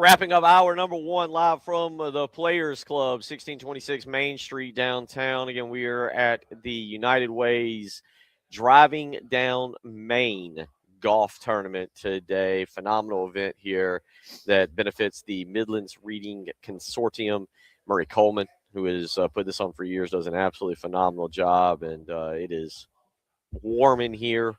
Wrapping up hour number one live from the Players Club, 1626 Main Street downtown. Again, we are at the United Ways Driving Down Main golf tournament today. Phenomenal event here that benefits the Midlands Reading Consortium. Murray Coleman, who has put this on for years, does an absolutely phenomenal job, and it is warm in here.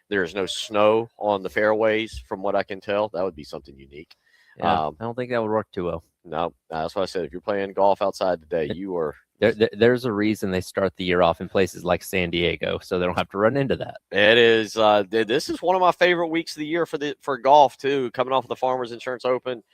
There is no snow on the fairways, from what I can tell. That would be something unique. Yeah, I don't think that would work too well. No, that's what I said. If you're playing golf outside today, It, you are. there's a reason they start the year off in places like San Diego, so they don't have to run into that. It is. This is one of my favorite weeks of the year for golf too. Coming off of the Farmers Insurance Open,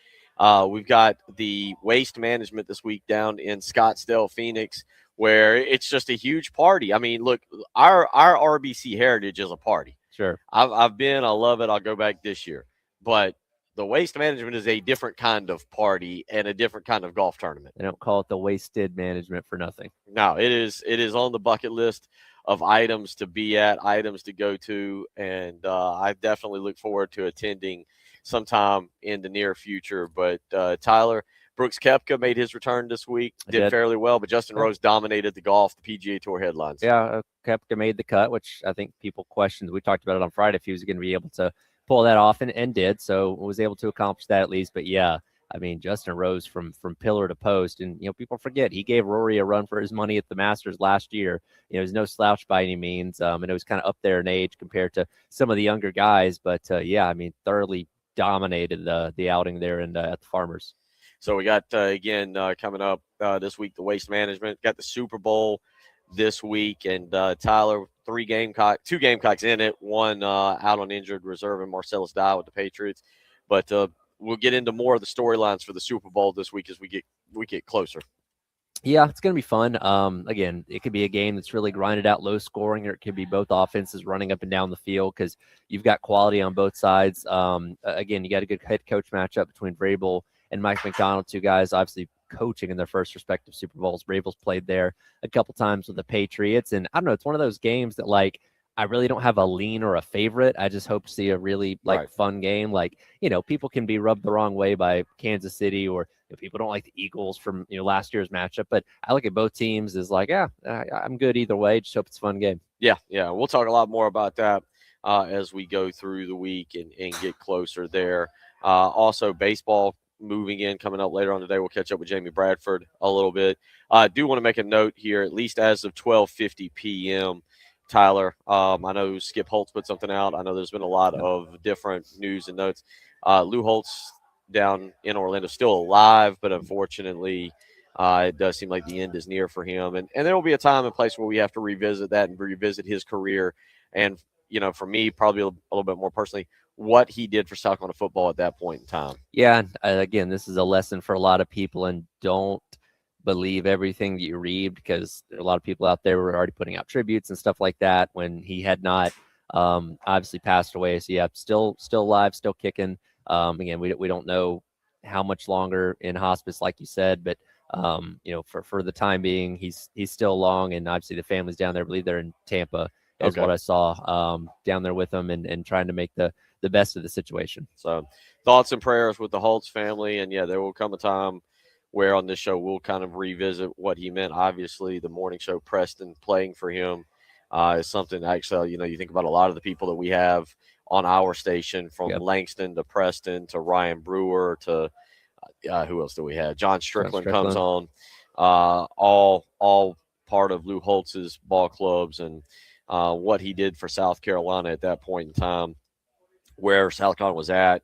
we've got the Waste Management this week down in Scottsdale, Phoenix, where it's just a huge party. I mean, look, our RBC heritage is a party. Sure, I've been. I love it. I'll go back this year, but the Waste Management is a different kind of party and a different kind of golf tournament. they don't call it the Wasted Management for nothing. No, it is. It is on the bucket list of items to be at, items to go to, and I definitely look forward to attending sometime in the near future. But Tyler, Brooks Koepka made his return this week, did fairly well, but Justin Rose dominated the PGA Tour headlines. Yeah, Koepka made the cut, which I think people questioned. We talked about it on Friday if he was going to be able to pull that off, and did, so was able to accomplish that at least. But yeah, I mean, Justin Rose from pillar to post, and people forget he gave Rory a run for his money at the Masters last year. He's no slouch by any means, and it was kind of up there in age compared to some of the younger guys. But yeah, I mean, thoroughly dominated the outing there and at the Farmers. So we got again coming up this week the Waste Management, got the Super Bowl this week, and Tyler, two Gamecocks in it, one out on injured reserve, and Marcellus Dye with the Patriots. But we'll get into more of the storylines for the Super Bowl this week as we get closer. Yeah, it's going to be fun. Again, it could be a game that's really grinded out, low scoring, or it could be both offenses running up and down the field because you've got quality on both sides. Again, you got a good head coach matchup between Vrabel and Mike McDonald, two guys obviously coaching in their first respective Super Bowls. Vrabel's played there a couple times with the Patriots, and I don't know, it's one of those games that I really don't have a lean or a favorite. I just hope to see a really fun game. People can be rubbed the wrong way by Kansas City, or people don't like the Eagles from last year's matchup. But I look at both teams as I'm good either way. Just hope it's a fun game. Yeah. We'll talk a lot more about that as we go through the week and get closer there. Also, baseball moving in coming up later on today. We'll catch up with Jamie Bradford a little bit. I do want to make a note here, at least as of 12:50 p.m., Tyler. I know Skip Holtz put something out. I know there's been a lot of different news and notes. Lou Holtz down in Orlando still alive, but unfortunately, it does seem like the end is near for him. And there will be a time and place where we have to revisit that and revisit his career. And, for me, probably a little bit more personally, what he did for South Carolina football at that point in time. Yeah, again, this is a lesson for a lot of people, and don't believe everything that you read, because there are a lot of people out there who are already putting out tributes and stuff like that when he had not obviously passed away. So yeah, still alive, still kicking. Again, we don't know how much longer in hospice, like you said, but for the time being, he's still along, and obviously the family's down there. I believe they're in Tampa, is what I saw, down there with them and trying to make the best of the situation. So thoughts and prayers with the Holtz family, and yeah, there will come a time where on this show we'll kind of revisit what he meant. Obviously, the morning show, Preston playing for him, is something actually, you think about a lot of the people that we have on our station, from Langston to Preston to Ryan Brewer to who else do we have? John Strickland comes on, all part of Lou Holtz's ball clubs, and what he did for South Carolina at that point in time, where South Carolina was at,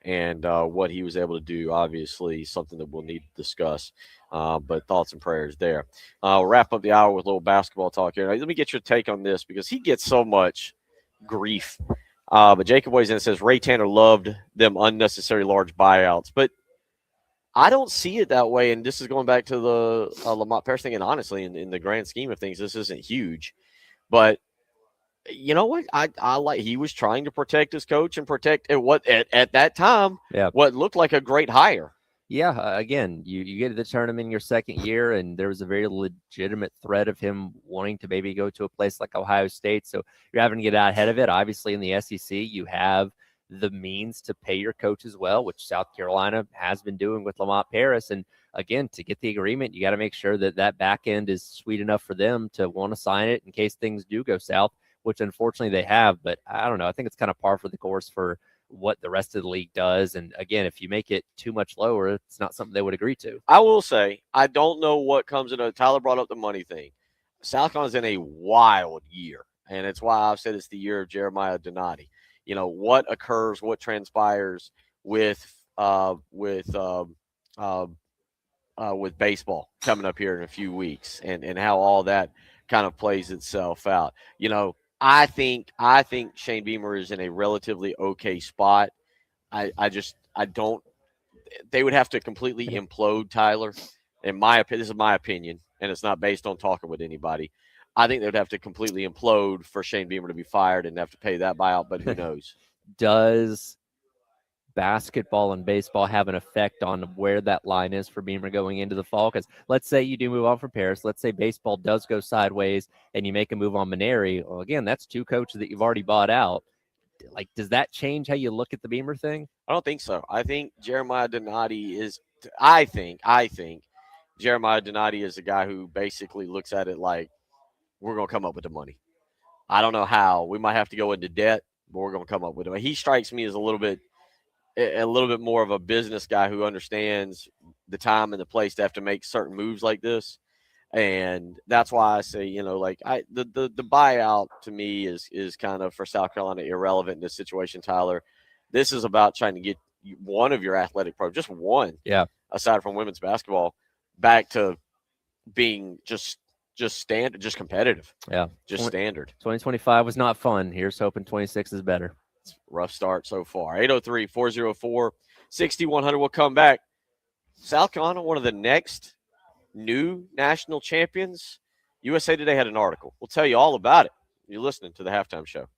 and what he was able to do. Obviously, something that we'll need to discuss. But thoughts and prayers there. We'll wrap up the hour with a little basketball talk here. Let me get your take on this, because he gets so much grief. But Jacob weighs in and says Ray Tanner loved them unnecessary large buyouts. But I don't see it that way. And this is going back to the Lamont Paris thing. And honestly, in the grand scheme of things, this isn't huge. But you know what? I like, he was trying to protect his coach and protect at that time, what looked like a great hire. Yeah, again, you get to the tournament in your second year, and there was a very legitimate threat of him wanting to maybe go to a place like Ohio State. So you're having to get out ahead of it. Obviously, in the SEC, you have the means to pay your coaches well, which South Carolina has been doing with Lamont Paris. And again, to get the agreement, you got to make sure that that back end is sweet enough for them to want to sign it in case things do go south, which unfortunately they have. But I don't know. I think it's kind of par for the course for what the rest of the league does. And again, if you make it too much lower, it's not something they would agree to. I will say, I don't know what comes into Tyler brought up the money thing. South Carolina's in a wild year, and it's why I've said it's the year of Jeremiah Donati. You know, what occurs, what transpires with baseball coming up here in a few weeks, and how all that kind of plays itself out. You know, I think Shane Beamer is in a relatively okay spot. I don't. They would have to completely implode Tyler. In my opinion, this is my opinion, and it's not based on talking with anybody. I think they'd have to completely implode for Shane Beamer to be fired and have to pay that buyout. But who knows? Does basketball and baseball have an effect on where that line is for Beamer going into the fall? Because let's say you do move on from Paris. Let's say baseball does go sideways and you make a move on Maneri. Well, again, that's two coaches that you've already bought out. Like, does that change how you look at the Beamer thing? I don't think so. I think Jeremiah Donati is. I think Jeremiah Donati is a guy who basically looks at it like we're going to come up with the money. I don't know how. We might have to go into debt, but we're going to come up with it. He strikes me as a little bit more of a business guy who understands the time and the place to have to make certain moves like this. And that's why I say, you know, like the buyout to me is kind of for South Carolina irrelevant in this situation, Tyler. This is about trying to get one of your athletic programs, just one, aside from women's basketball, back to being just standard, just competitive. Yeah. Just standard. 2025 was not fun. Here's hoping 26 is better. Rough start so far. 803-404-6100. We'll come back. South Carolina, one of the next new national champions. USA Today had an article. We'll tell you all about it. You're listening to the Halftime Show.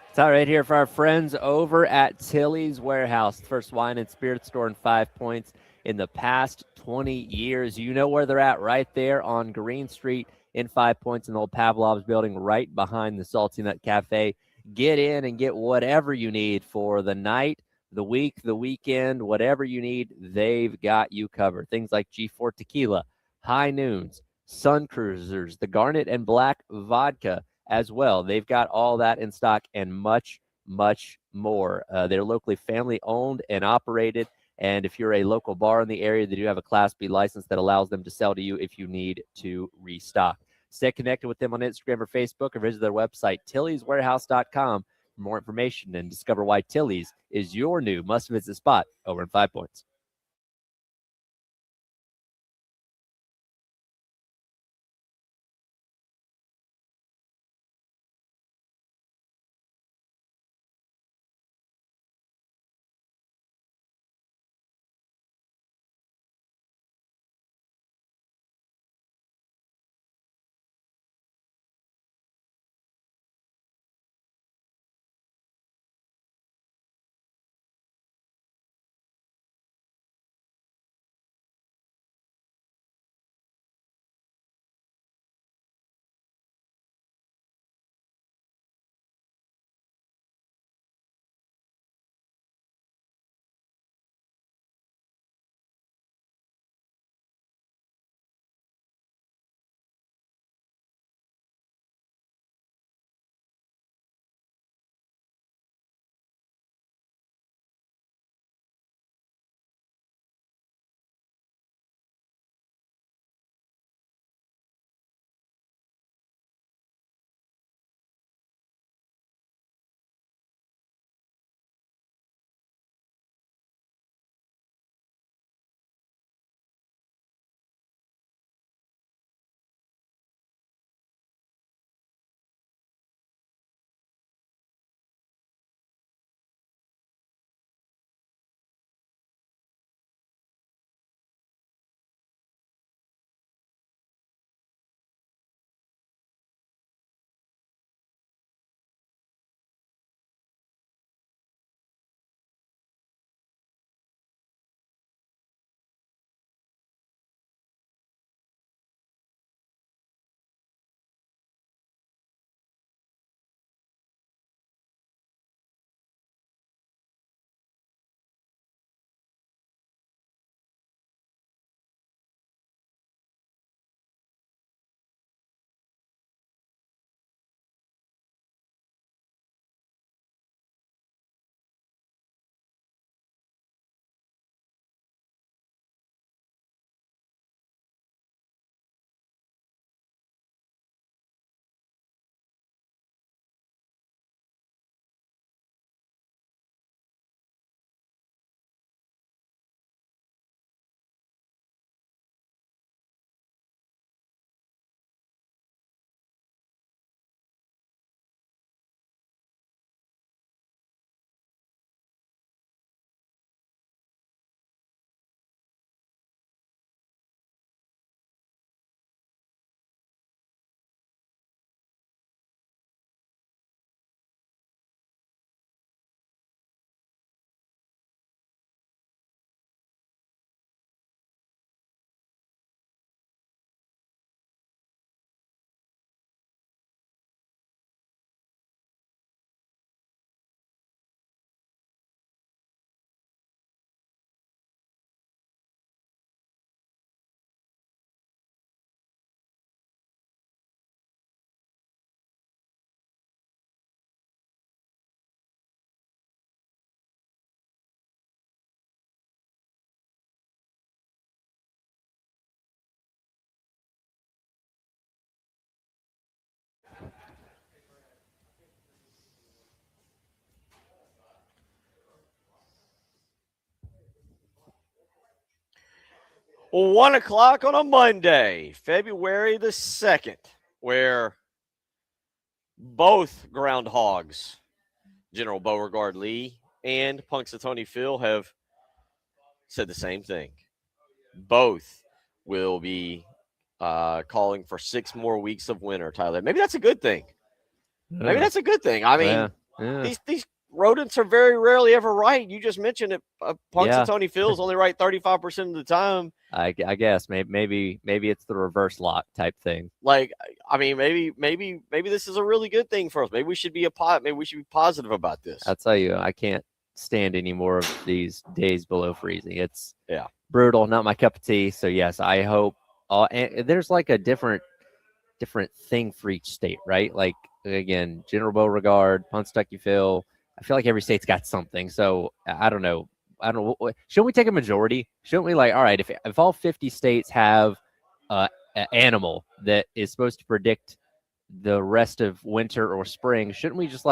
It's all right here for our friends over at Tilly's Warehouse, first wine and spirit store in 5 Points in the past 20 years. You know where they're at, right there on Green Street in 5 Points in the old Pavlov's building, right behind the Salty Nut Cafe. Get in and get whatever you need for the night, the week, the weekend, whatever you need, they've got you covered. Things like G4 Tequila, High Noons, Sun Cruisers, the Garnet and Black Vodka as well. They've got all that in stock and much, much more. They're locally family owned and operated. And if you're a local bar in the area, they do have a Class B license that allows them to sell to you if you need to restock. Stay connected with them on Instagram or Facebook, or visit their website, tillyswarehouse.com, for more information and discover why Tilly's is your new must-visit spot over in 5 Points. 1 o'clock on a Monday, February the 2nd, where both groundhogs, General Beauregard Lee and Punxsutawney Phil, have said the same thing. Both will be calling for 6 more weeks of winter, Tyler. Maybe that's a good thing. Maybe that's a good thing. I mean, these rodents are very rarely ever right. You just mentioned it. Punxsutawney Phil's only right 35% of the time. I guess maybe it's the reverse lock type thing. Like, I mean, maybe this is a really good thing for us. Maybe we should be positive about this. I'll tell you, I can't stand any more of these days below freezing. It's brutal, not my cup of tea. So yes, I hope. And there's like a different thing for each state, right? Like again, General Beauregard, Punxsutawney Phil. I feel like every state's got something. So I don't know. Shouldn't we take a majority? Shouldn't we all right, if all 50 states have an animal that is supposed to predict the rest of winter or spring, shouldn't we just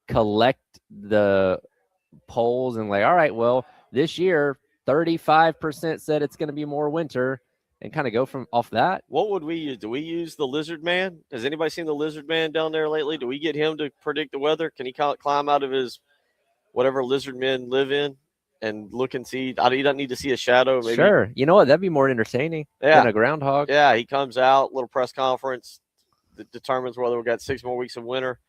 collect the polls and all right, well, this year 35% said it's going to be more winter and kind of go from off that? What would we use? Do we use the lizard man? Has anybody seen the lizard man down there lately? Do we get him to predict the weather? Can he climb out of his whatever lizard men live in and look and see? He doesn't need to see a shadow. Maybe. Sure. You know what? That'd be more entertaining than a groundhog. Yeah, he comes out, little press conference that determines whether we've got 6 more weeks of winter.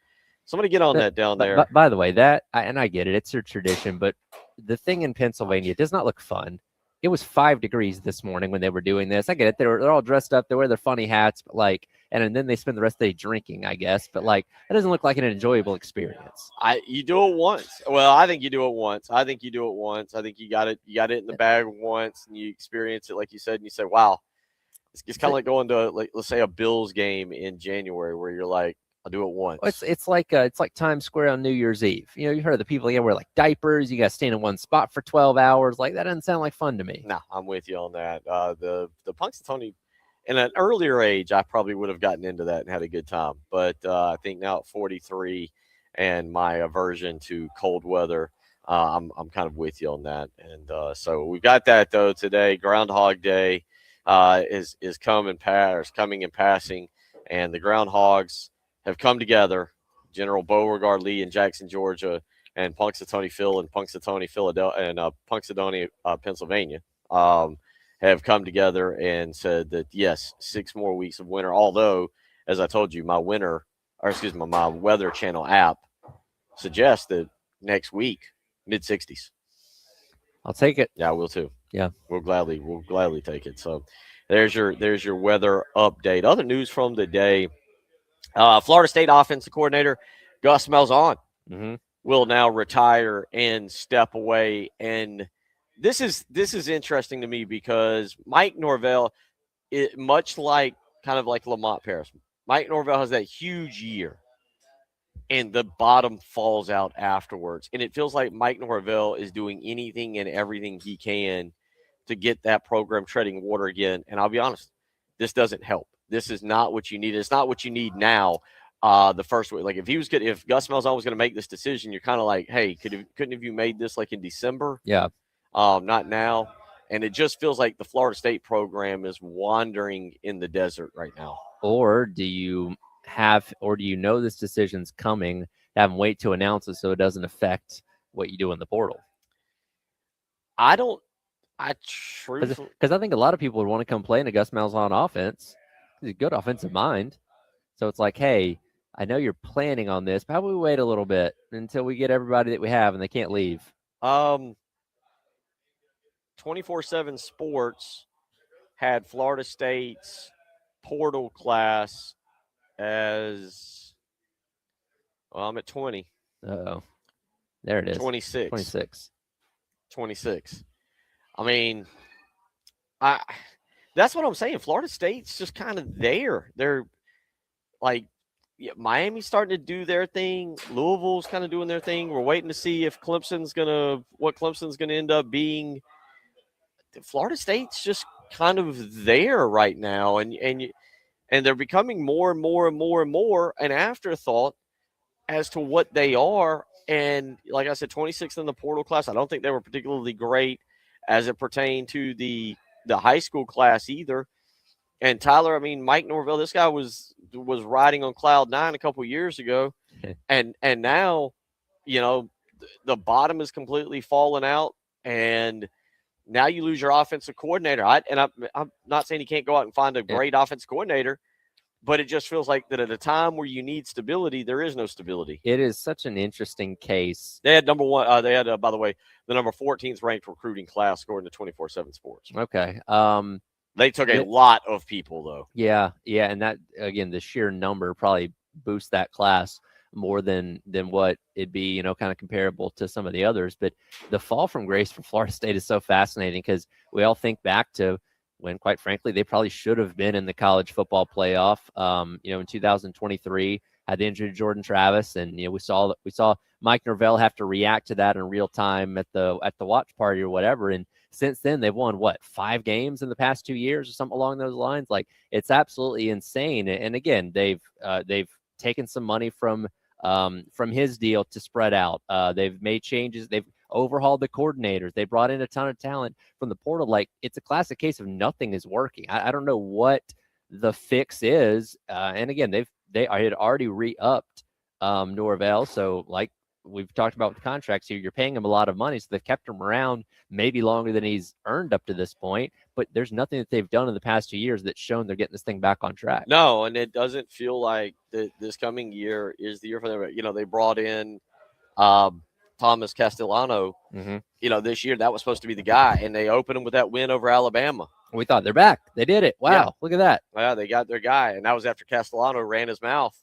Somebody get on that down there. By the way, I get it. It's a tradition, but the thing in Pennsylvania does not look fun. It was 5 degrees this morning when they were doing this. I get it. They're all dressed up. They wear their funny hats, but and then they spend the rest of the day drinking, I guess. But that doesn't look like an enjoyable experience. You do it once. Well, I think you do it once. I think you got it in the bag once, and you experience it like you said, and you say, "Wow." It's kind of like going to let's say a Bills game in January, where you're like, I'll do it once. It's like Times Square on New Year's Eve. You heard of the people wear diapers. You got to stand in one spot for 12 hours. That doesn't sound like fun to me. No, I'm with you on that. The Punxsutawney, in an earlier age, I probably would have gotten into that and had a good time. But I think now at 43 and my aversion to cold weather, I'm kind of with you on that. And so we've got that though today. Groundhog Day is coming and passing, and the groundhogs have come together. General Beauregard Lee in Jackson, Georgia, and Punxsutawney Phil in Punxsutawney, Philadelphia, and Punxsutawney, Pennsylvania, have come together and said that yes, 6 more weeks of winter. Although, as I told you, my Weather Channel app suggests that next week mid-60s. I'll take it. Yeah, I will too. Yeah, we'll gladly take it. So, there's your weather update. Other news from the day. Florida State offensive coordinator Gus Malzahn will now retire and step away. And this is interesting to me because Mike Norvell, much like Lamont Paris, Mike Norvell has that huge year, and the bottom falls out afterwards. And it feels like Mike Norvell is doing anything and everything he can to get that program treading water again. And I'll be honest, this doesn't help. This is not what you need. It's not what you need now. The first week, if Gus Malzahn was going to make this decision, you're kind of like, hey, couldn't have you made this in December? Yeah. Not now. And it just feels like the Florida State program is wandering in the desert right now. Or do you know this decision's coming? Have them wait to announce it so it doesn't affect what you do in the portal. Because I think a lot of people would want to come play in a Gus Malzahn offense. He's a good offensive mind. So it's like, hey, I know you're planning on this, but how about we wait a little bit until we get everybody that we have and they can't leave? 24/7 Sports had Florida State's portal class as, well, I'm at 20. Uh-oh. There it is. 26. I mean, that's what I'm saying. Florida State's just kind of there. They're Miami's starting to do their thing. Louisville's kind of doing their thing. We're waiting to see if Clemson's gonna end up being. Florida State's just kind of there right now, and they're becoming more and more an afterthought as to what they are. And like I said, 26th in the portal class. I don't think they were particularly great as it pertained to the the high school class either. And Tyler, I mean, Mike Norvell, this guy was riding on cloud 9 a couple years ago, and now, you know, the bottom is completely fallen out, and now you lose your offensive coordinator. I'm not saying you can't go out and find a great offensive coordinator, but it just feels like that at a time where you need stability, there is no stability. It is such an interesting case. They had number one. They had, by the way, the number 14th ranked recruiting class according to 24/7 Sports. Okay. They took a lot of people, though. Yeah, and that, again, the sheer number probably boosts that class more than what it'd be, you know, kind of comparable to some of the others. But the fall from grace for Florida State is so fascinating because we all think back to when, quite frankly, they probably should have been in the college football playoff. You know, in 2023, had the injury to Jordan Travis, and you know we saw Mike Norvell have to react to that in real time at the watch party or whatever. And since then, they've won 5 games in the past 2 years or something along those lines. Like, it's absolutely insane. And again, they've taken some money from his deal to spread out. They've made changes. They've overhauled the coordinators. They brought in a ton of talent from the portal. Like, it's a classic case of nothing is working. I don't know what the fix is. And again, they had already re-upped Norvell. So, like we've talked about with contracts here, you're paying him a lot of money. So they've kept him around maybe longer than he's earned up to this point. But there's nothing that they've done in the past 2 years that's shown they're getting this thing back on track. No, and it doesn't feel like this coming year is the year for them. You know, they brought in Thomas Castellano. Mm-hmm. You know, this year that was supposed to be the guy, and they opened him with that win over Alabama. We thought they're back. They did it. Wow, yeah. Look at that. Yeah, they got their guy, and that was after Castellano ran his mouth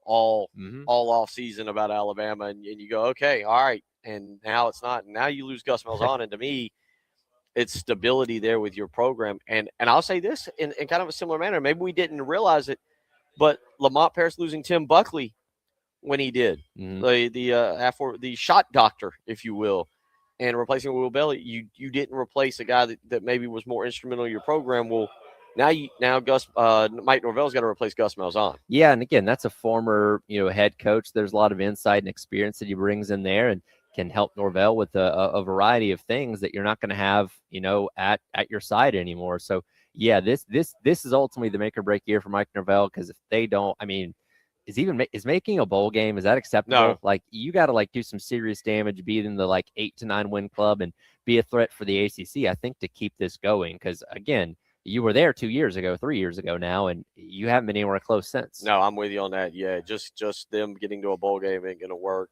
all off season about Alabama, and you go, okay, all right, and now it's not. Now you lose Gus Malzahn, and to me, it's stability there with your program. And I'll say this in kind of a similar manner. Maybe we didn't realize it, but Lamont Paris losing Tim Buckley when he did the shot doctor, if you will, and replacing Will Bailey, you didn't replace a guy that maybe was more instrumental in your program. Well, now Mike Norvell's got to replace Gus Malzahn. Yeah, and again, that's a former head coach. There's a lot of insight and experience that he brings in there, and can help Norvell with a variety of things that you're not going to have at your side anymore. So yeah, this is ultimately the make or break year for Mike Norvell, because if they don't, I mean, is making a bowl game, is that acceptable? No. Like, you got to do some serious damage, be in the 8 to 9 win club, and be a threat for the ACC, I think, to keep this going. Because again, you were there 2 years ago, 3 years ago now, and you haven't been anywhere close since. No, I'm with you on that. Yeah, just them getting to a bowl game ain't going to work.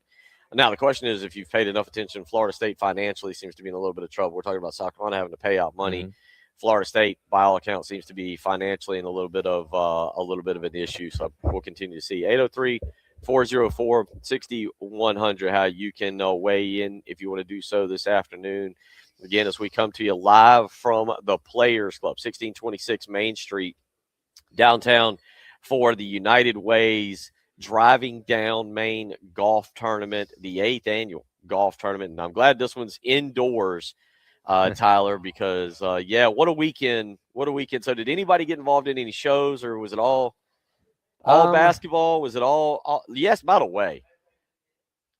Now, the question is, if you've paid enough attention, Florida State financially seems to be in a little bit of trouble. We're talking about South Carolina having to pay out money. Mm-hmm. Florida State, by all accounts, seems to be financially in a little bit of an issue. So we'll continue to see. 803-404-6100, how you can weigh in if you want to do so this afternoon. Again, as we come to you live from the Players Club, 1626 Main Street, downtown, for the United Ways Driving Down Main Golf Tournament, the 8th annual golf tournament. And I'm glad this one's indoors, Tyler, because, what a weekend. What a weekend. So did anybody get involved in any shows, or was it all basketball? Was it all – yes, by the way,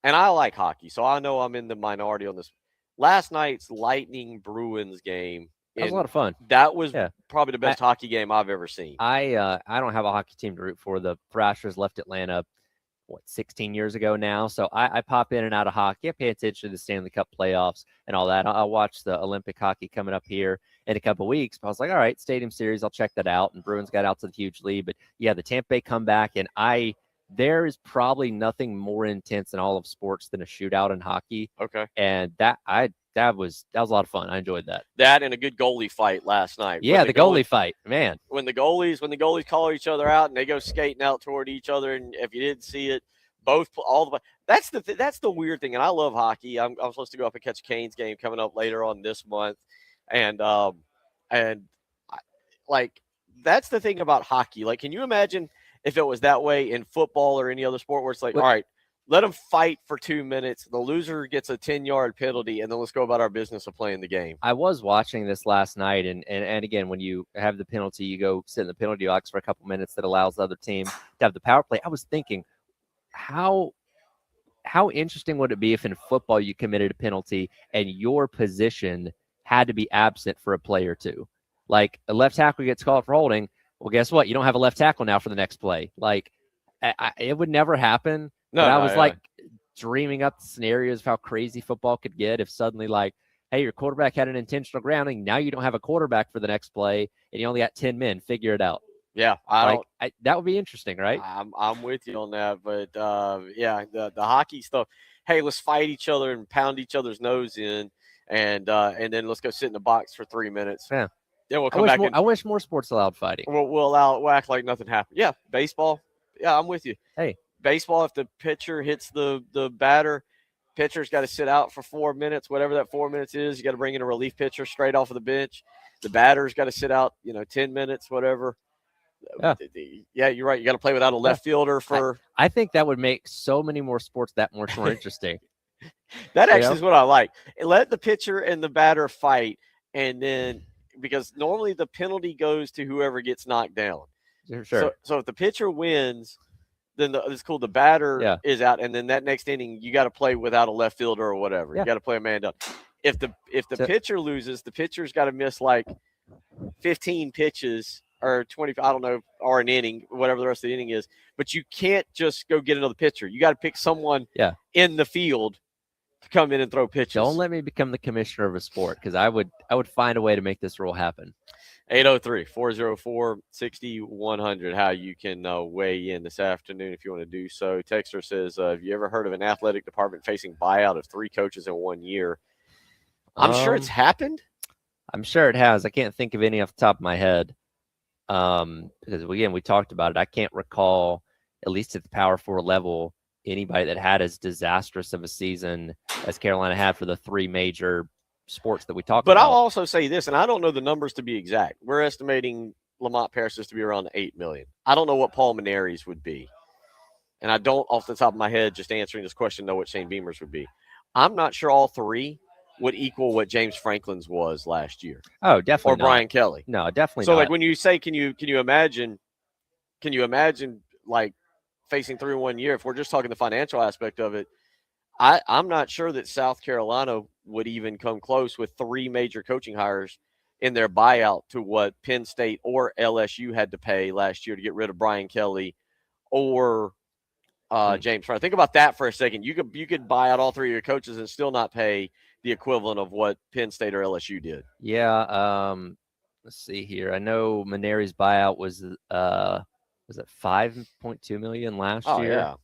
and I like hockey, so I know I'm in the minority on this. Last night's Lightning Bruins game. That was a lot of fun. That was probably the best hockey game I've ever seen. I don't have a hockey team to root for. The Thrashers left Atlanta, 16 years ago now. So I pop in and out of hockey. I pay attention to the Stanley Cup playoffs and all that. I'll watch the Olympic hockey coming up here in a couple of weeks. But I was like, all right, Stadium Series, I'll check that out. And Bruins got out to the huge lead. But yeah, the Tampa Bay comeback, and there is probably nothing more intense in all of sports than a shootout in hockey. Okay. And that was a lot of fun. I enjoyed that. That and a good goalie fight last night. Yeah, the goalie fight, man. When the goalies call each other out and they go skating out toward each other, and if you didn't see it, that's the weird thing. And I love hockey. I'm supposed to go up and catch a Canes game coming up later on this month, and that's the thing about hockey. Like, can you imagine if it was that way in football or any other sport, where it's like, all right, let them fight for 2 minutes. The loser gets a 10-yard penalty, and then let's go about our business of playing the game. I was watching this last night, and again, when you have the penalty, you go sit in the penalty box for a couple minutes. That allows the other team to have the power play. I was thinking, how interesting would it be if in football you committed a penalty and your position had to be absent for a play or two? Like a left tackle gets called for holding. Well, guess what? You don't have a left tackle now for the next play. Like it would never happen. No, But I no, was yeah. like dreaming up the scenarios of how crazy football could get if suddenly like, hey, your quarterback had an intentional grounding. Now you don't have a quarterback for the next play, and you only got 10 men. Figure it out. Yeah, That would be interesting, right? I'm with you on that, but yeah, the hockey stuff. Hey, let's fight each other and pound each other's nose in, and then let's go sit in the box for 3 minutes. Yeah. Then we'll come back and I wish more sports allowed fighting. we'll act like nothing happened. Yeah, baseball. Yeah, I'm with you. Hey, baseball. If the pitcher hits the batter, pitcher's got to sit out for 4 minutes, whatever that 4 minutes is. You got to bring in a relief pitcher straight off of the bench. The batter's got to sit out, 10 minutes, whatever. Yeah, you're right. You got to play without a left fielder for. I think that would make so many more sports that much more interesting. That actually is what I like. Let the pitcher and the batter fight, and then because normally the penalty goes to whoever gets knocked down. Sure. So if the pitcher wins, then it's cool. The batter is out, and then that next inning you got to play without a left fielder or whatever. You got to play a man down. If the pitcher loses, the pitcher's got to miss like 15 pitches or 20, I don't know, or an inning, whatever the rest of the inning is. But you can't just go get another pitcher. You got to pick someone in the field to come in and throw pitches. Don't let me become the commissioner of a sport, because I would find a way to make this rule happen. 803-404-6100, how you can weigh in this afternoon if you want to do so. Texter says, have you ever heard of an athletic department facing buyout of 3 coaches in 1 year? I'm sure it's happened. I'm sure it has. I can't think of any off the top of my head. Because again, we talked about it. I can't recall, at least at the Power 4 level, anybody that had as disastrous of a season as Carolina had for the 3 major sports that we talked about. But I'll also say this, and I don't know the numbers to be exact. We're estimating Lamont Paris's to be around $8 million. I don't know what Paul Mainieri's would be. And I don't, off the top of my head, just answering this question, know what Shane Beamer's would be. I'm not sure all 3 would equal what James Franklin's was last year. Oh, definitely. Or Brian Kelly. No, definitely so not. Like when you say, can you imagine like facing 3 in 1 year, if we're just talking the financial aspect of it, I'm not sure that South Carolina would even come close with 3 major coaching hires in their buyout to what Penn State or LSU had to pay last year to get rid of Brian Kelly or James Franklin. Think about that for a second. You could buy out all 3 of your coaches and still not pay the equivalent of what Penn State or LSU did. Yeah. Let's see here. I know Mainieri's buyout was it $5.2 million last year? Yeah.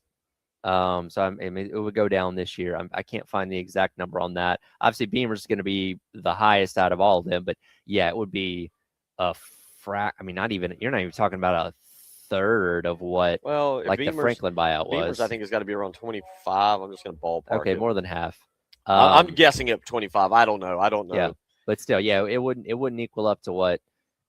So I mean, it would go down this year. I can't find the exact number on that. Obviously, Beamer's going to be the highest out of all of them, but yeah, it would be I mean, you're not even talking about a third of what like the Franklin buyout was. Beamer's, I think, has got to be around 25. I'm just going to ballpark. Okay, more than half. I'm guessing at 25. I don't know. Yeah, but still, yeah, it wouldn't equal up to what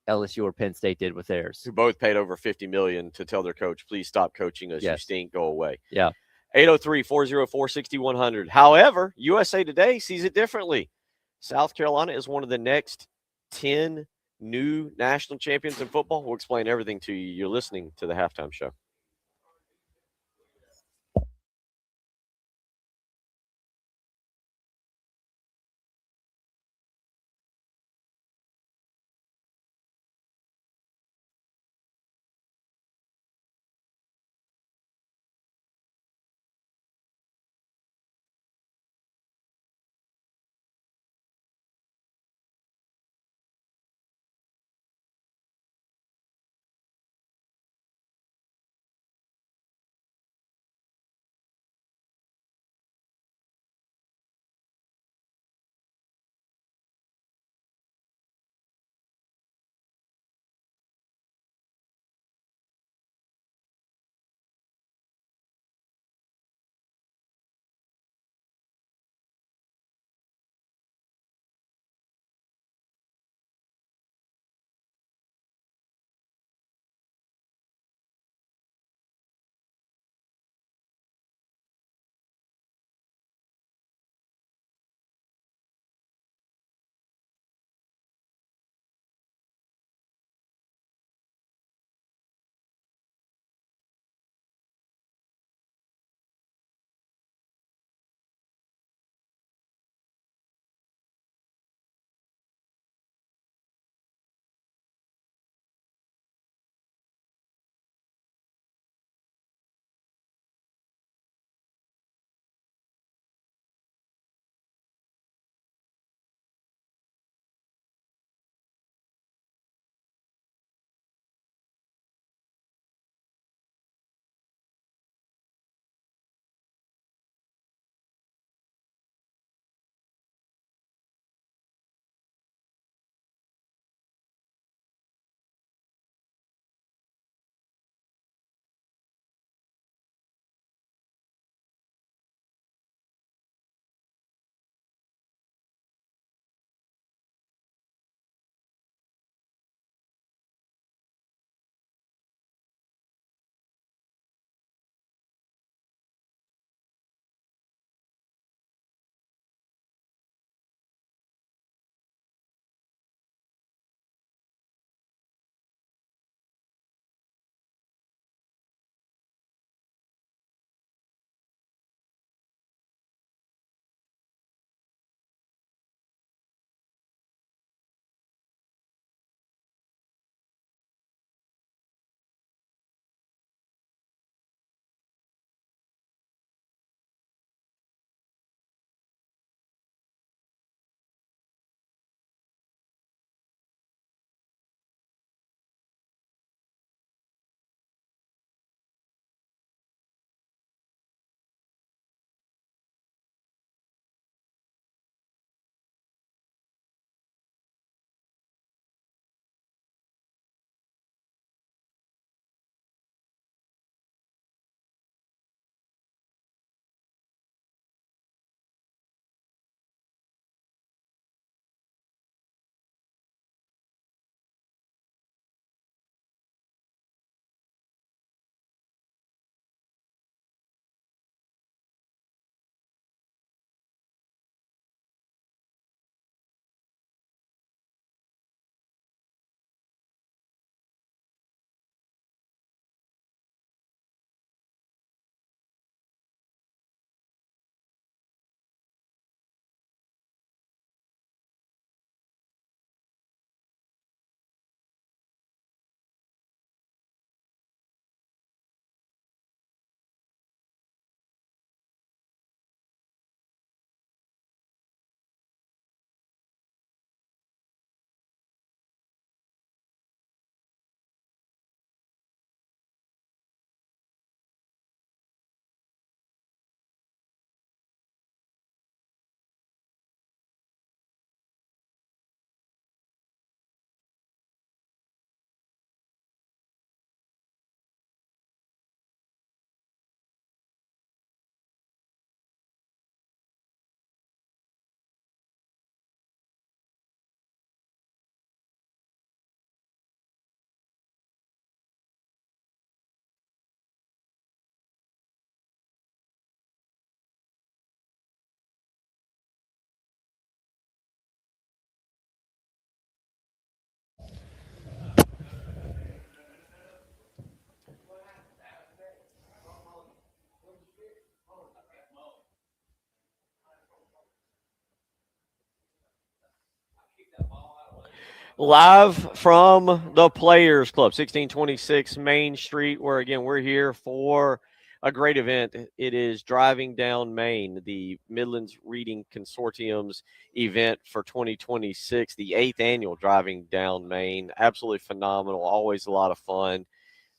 LSU or Penn State did with theirs. Who both paid over $50 million to tell their coach, please stop coaching us. You stink, go away. Yeah. 803-404-6100. However, USA Today sees it differently. South Carolina is one of the next 10 new national champions in football. We'll explain everything to you. You're listening to the Halftime Show. Live from the Players Club, 1626 Main Street, where again we're here for a great event. It is Driving Down Main, the Midlands Reading Consortium's event for 2026, the 8th annual Driving Down Main. Absolutely phenomenal, always a lot of fun.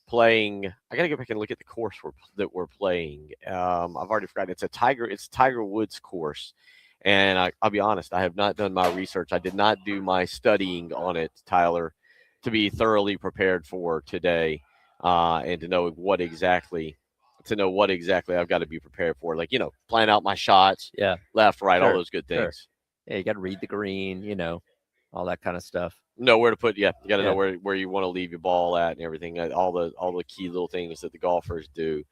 Playing, I got to go back and look at the course that we're playing. I've already forgotten. It's Tiger Woods course. And I'll be honest, I have not done my research. I did not do my studying on it, Tyler, to be thoroughly prepared for today, and to know what exactly I've got to be prepared for. Like, plan out my shots, Yeah, left, right, all sure, those good sure. things. Yeah, you got to read the green, all that kind of stuff. Know where to put. Yeah, you got to Yeah. know where you want to leave your ball at and everything. All the key little things that the golfers do.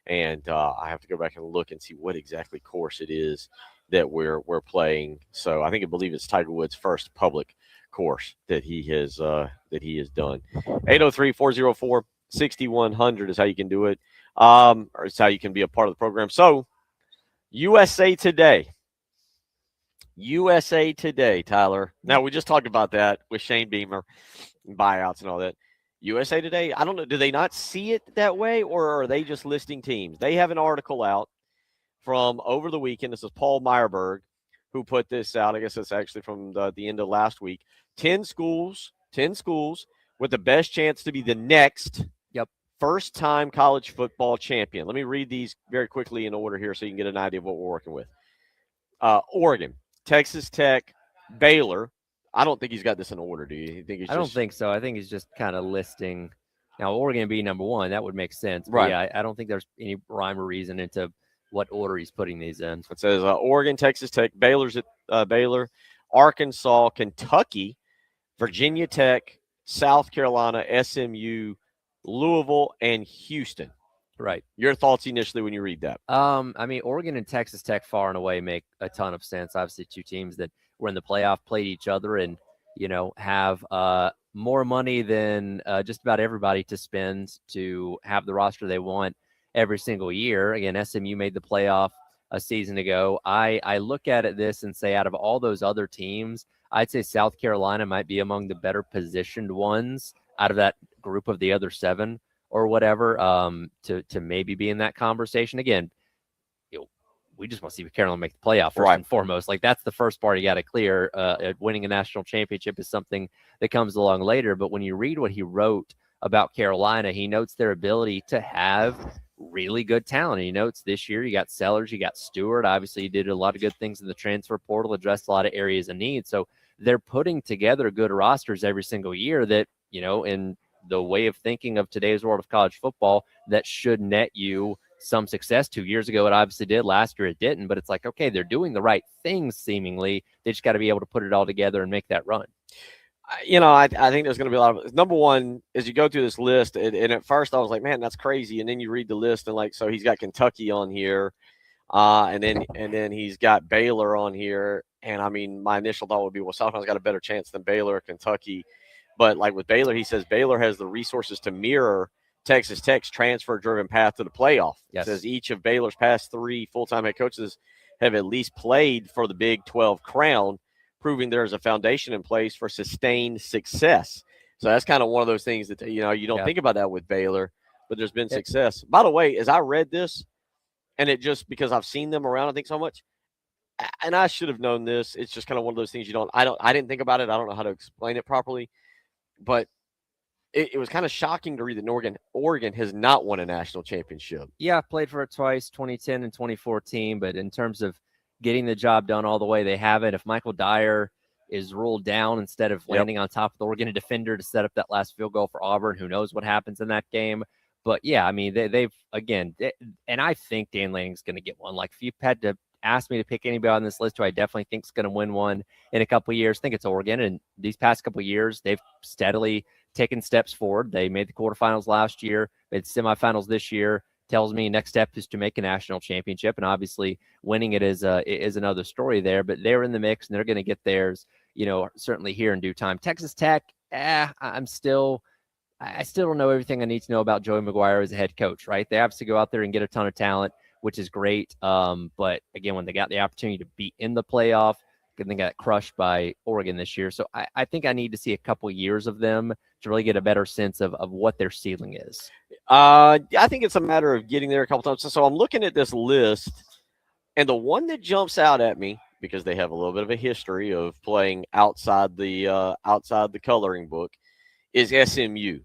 And I have to go back and look and see what exactly course it is that we're playing. So I believe it's Tiger Woods' first public course that he has done. 803-404-6100 is how you can do it. Or it's how you can be a part of the program. So USA Today, Tyler. Now we just talked about that with Shane Beamer, buyouts and all that. USA Today, I don't know, do they not see it that way, or are they just listing teams? They have an article out from over the weekend. This is Paul Meyerberg who put this out. I guess it's actually from the end of last week. 10 schools with the best chance to be the next first-time college football champion. Let me read these very quickly in order here so you can get an idea of what we're working with. Oregon, Texas Tech, Baylor. I don't think he's got this in order, do you? I don't think so. I think he's just kind of listing. Now, Oregon being number one, that would make sense. But right. Yeah, I don't think there's any rhyme or reason into what order he's putting these in. It says Oregon, Texas Tech, Baylor's at Baylor, Arkansas, Kentucky, Virginia Tech, South Carolina, SMU, Louisville, and Houston. Right. Your thoughts initially when you read that? I mean, Oregon and Texas Tech far and away make a ton of sense. Obviously, two teams that were in the playoff, played each other, and have more money than just about everybody to spend to have the roster they want every single year. Again, SMU made the playoff a season ago. I look at this and say, out of all those other teams, I'd say South Carolina might be among the better positioned ones out of that group of the other seven or whatever, to maybe be in that conversation. Again, we just want to see Carolina make the playoff first and foremost. Like, that's the first part you got to clear. Winning a national championship is something that comes along later. But when you read what he wrote about Carolina, he notes their ability to have really good talent. He notes this year you got Sellers, you got Stewart. Obviously, he did a lot of good things in the transfer portal, addressed a lot of areas of need. So they're putting together good rosters every single year that, in the way of thinking of today's world of college football, that should net you some success. 2 years ago it obviously did. Last year it didn't. But it's like, okay, they're doing the right things seemingly. They just got to be able to put it all together and make that run. I think there's going to be a lot of – number one, as you go through this list, and at first I was like, man, that's crazy. And then you read the list and so he's got Kentucky on here, and then he's got Baylor on here. And, I mean, my initial thought would be, well, South Carolina's got a better chance than Baylor or Kentucky. But, like with Baylor, he says Baylor has the resources to mirror Texas Tech's transfer-driven path to the playoff. Yes. It says each of Baylor's past 3 full-time head coaches have at least played for the Big 12 crown, proving there's a foundation in place for sustained success. So that's kind of one of those things that, you don't think about that with Baylor, but there's been success. By the way, as I read this, and it just because I've seen them around, I think so much, and I should have known this. It's just kind of one of those things I didn't think about it. I don't know how to explain it properly, but it was kind of shocking to read that Oregon has not won a national championship. Yeah, played for it twice, 2010 and 2014. But in terms of getting the job done all the way, they haven't. If Michael Dyer is ruled down instead of landing on top of the Oregon defender to set up that last field goal for Auburn, who knows what happens in that game. But, yeah, I mean, they've again, and I think Dan Lanning's going to get one. Like, if you've had to ask me to pick anybody on this list who I definitely think is going to win one in a couple of years, I think it's Oregon. And these past couple of years, they've steadily taken steps forward. They made the quarterfinals last year, made semifinals this year. Tells me next step is to make a national championship, and obviously winning it is another story there. But they're in the mix, and they're going to get theirs, certainly here in due time. Texas Tech, I still don't know everything I need to know about Joey McGuire as a head coach, right? They obviously go out there and get a ton of talent, which is great. But again, when they got the opportunity to be in the playoff, and they got crushed by Oregon this year. So I think I need to see a couple years of them to really get a better sense of what their ceiling is. I think it's a matter of getting there a couple times. So I'm looking at this list, and the one that jumps out at me, because they have a little bit of a history of playing outside the coloring book, is SMU.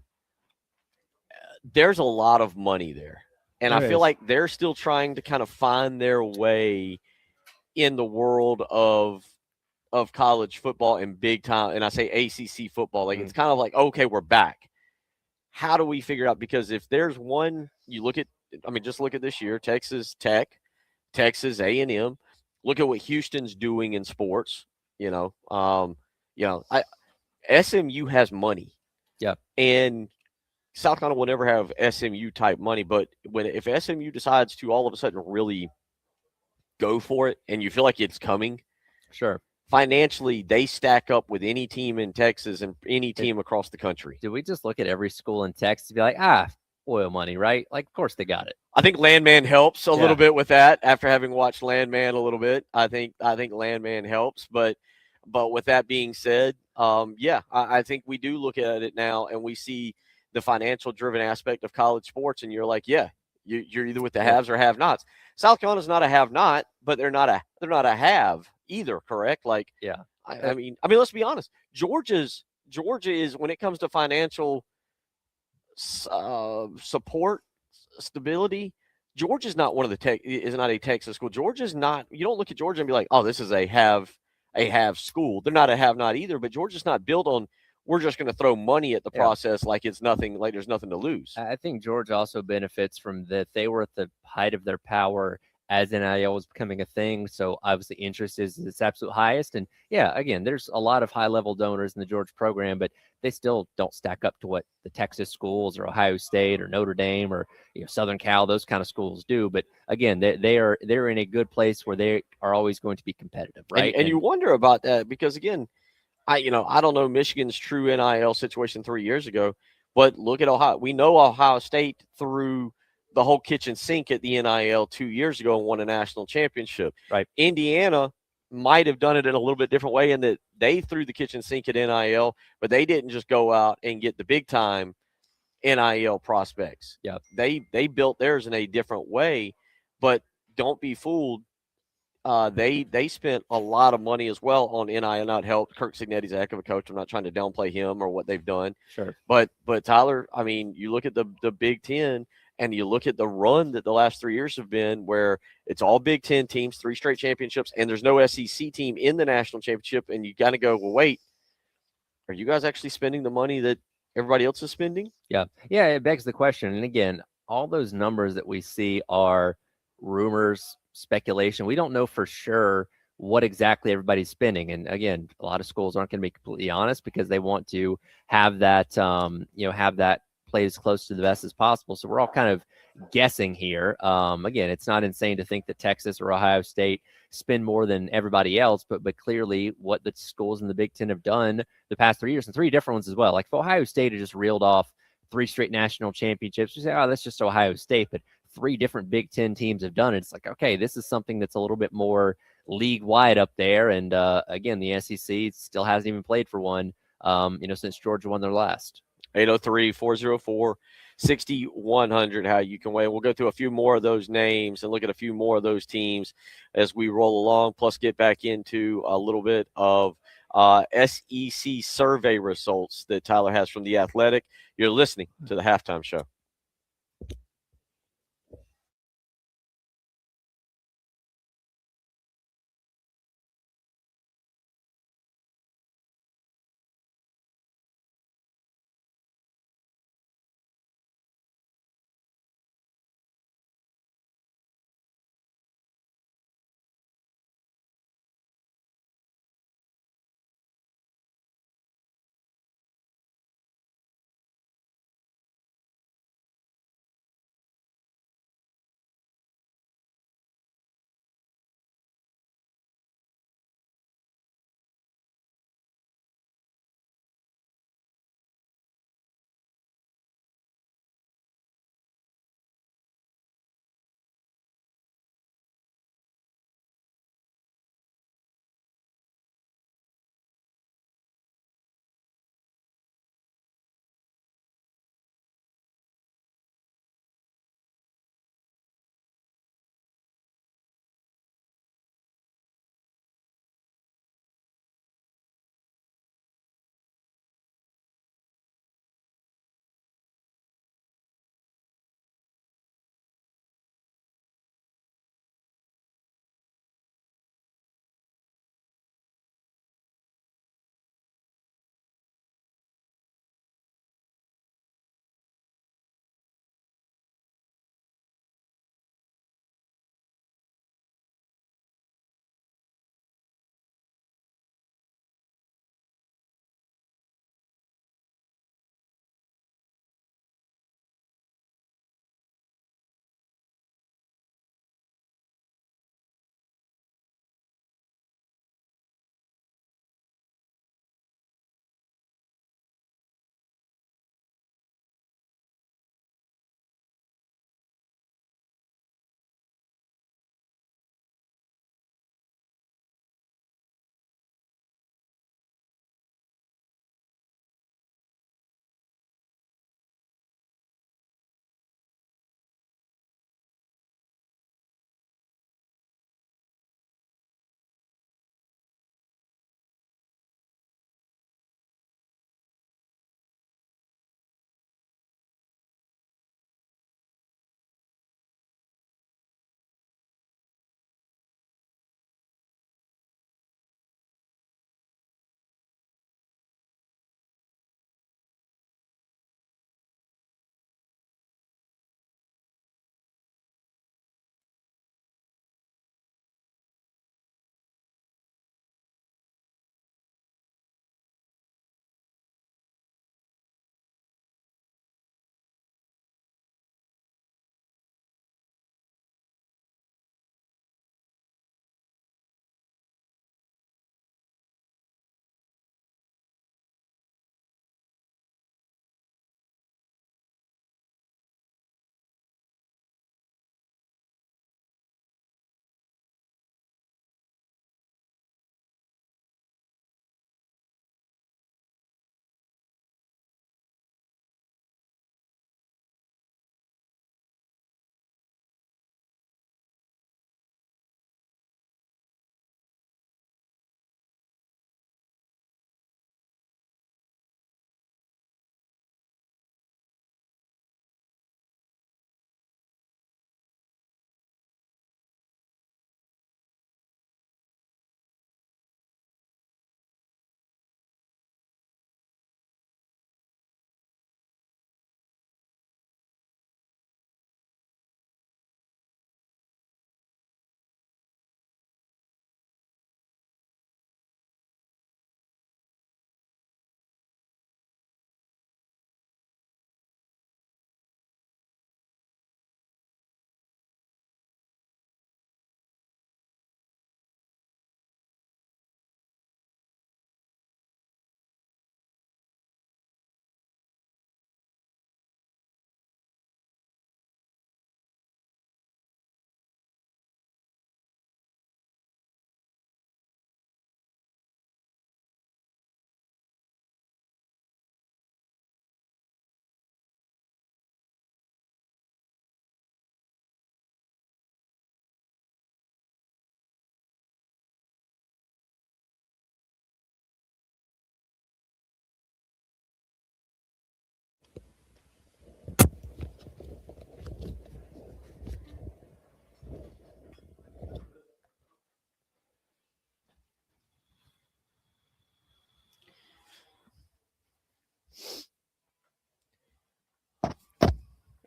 There's a lot of money there. And I feel like they're still trying to kind of find their way in the world of college football and big time, and I say ACC football. Like, it's kind of like, okay, we're back. How do we figure it out? Because if there's one, you look at, I mean, just look at this year, Texas Tech, Texas A&M. Look at what Houston's doing in sports. SMU has money. Yeah. And South Carolina will never have SMU type money, but if SMU decides to all of a sudden really go for it, and you feel like it's coming, sure, financially they stack up with any team in Texas and any team across the country. Do we just look at every school in Texas and be like, oil money, right? Like, of course they got it. I think Landman helps a little bit with that. After having watched Landman a little bit, I think Landman helps. But with that being said, I think we do look at it now and we see the financial driven aspect of college sports, and you're like, you're either with the haves or have-nots. South Carolina's not a have-not, but they're not a have either, correct? Like, yeah. I mean, let's be honest. Georgia is, when it comes to financial support, stability, Georgia's not one of the is not a Texas school. Georgia's not. You don't look at Georgia and be like, oh, this is a have school. They're not a have not either. But Georgia's not built on, we're just going to throw money at the process like it's nothing, like there's nothing to lose. I think Georgia also benefits from that. They were at the height of their power as NIL was becoming a thing. So obviously interest is its absolute highest. And again, there's a lot of high level donors in the Georgia program, but they still don't stack up to what the Texas schools or Ohio State or Notre Dame or Southern Cal, those kind of schools do. But again, they're in a good place where they are always going to be competitive, right? And you wonder about that because, again, I don't know Michigan's true NIL situation 3 years ago, but look at Ohio. We know Ohio State threw the whole kitchen sink at the NIL 2 years ago and won a national championship. Right. Indiana might have done it in a little bit different way in that they threw the kitchen sink at NIL, but they didn't just go out and get the big time NIL prospects. Yeah. They built theirs in a different way, but don't be fooled. They spent a lot of money as well on NIL. Not helped. Kirk Cignetti's a heck of a coach. I'm not trying to downplay him or what they've done. Sure. But Tyler, I mean, you look at the Big Ten and you look at the run that the last 3 years have been, where it's all Big Ten teams, 3 straight championships, and there's no SEC team in the national championship. And you got to go, well, wait, are you guys actually spending the money that everybody else is spending? Yeah. It begs the question. And again, all those numbers that we see are rumors, speculation. We don't know for sure what exactly everybody's spending. And again, a lot of schools aren't going to be completely honest because they want to have that, have that played as close to the vest as possible. So we're all kind of guessing here. Again, it's not insane to think that Texas or Ohio State spend more than everybody else, but clearly what the schools in the Big Ten have done the past 3 years, and 3 different ones as well. Like if Ohio State had just reeled off 3 straight national championships, you say, oh, that's just Ohio State. But 3 different Big Ten teams have done it. It's like, okay, this is something that's a little bit more league-wide up there. And again, the SEC still hasn't even played for one, since Georgia won their last. 803-404-6100, how you can weigh. We'll go through a few more of those names and look at a few more of those teams as we roll along, plus get back into a little bit of SEC survey results that Tyler has from The Athletic. You're listening to the Halftime Show.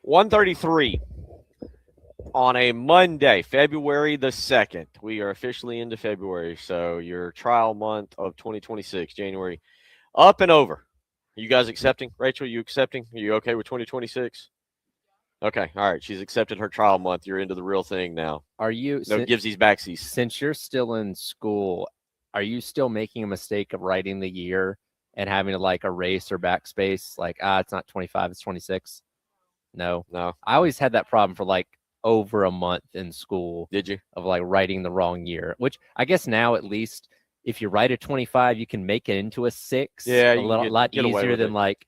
1:33 on a Monday, February the 2nd. We are officially into February, so your trial month of 2026, January, up and over. You guys accepting? Rachel, you accepting? Are you okay with 2026? Okay, all right. She's accepted her trial month. You're into the real thing now. Are you No givesies backsies. Since you're still in school, are you still making a mistake of writing the year and having to like erase or backspace? Like, it's not 25, it's 26. No. I always had that problem for like over a month in school. Did you? Of like writing the wrong year, which I guess now at least if you write a 25, you can make it into a 6. Yeah, a lot easier than like,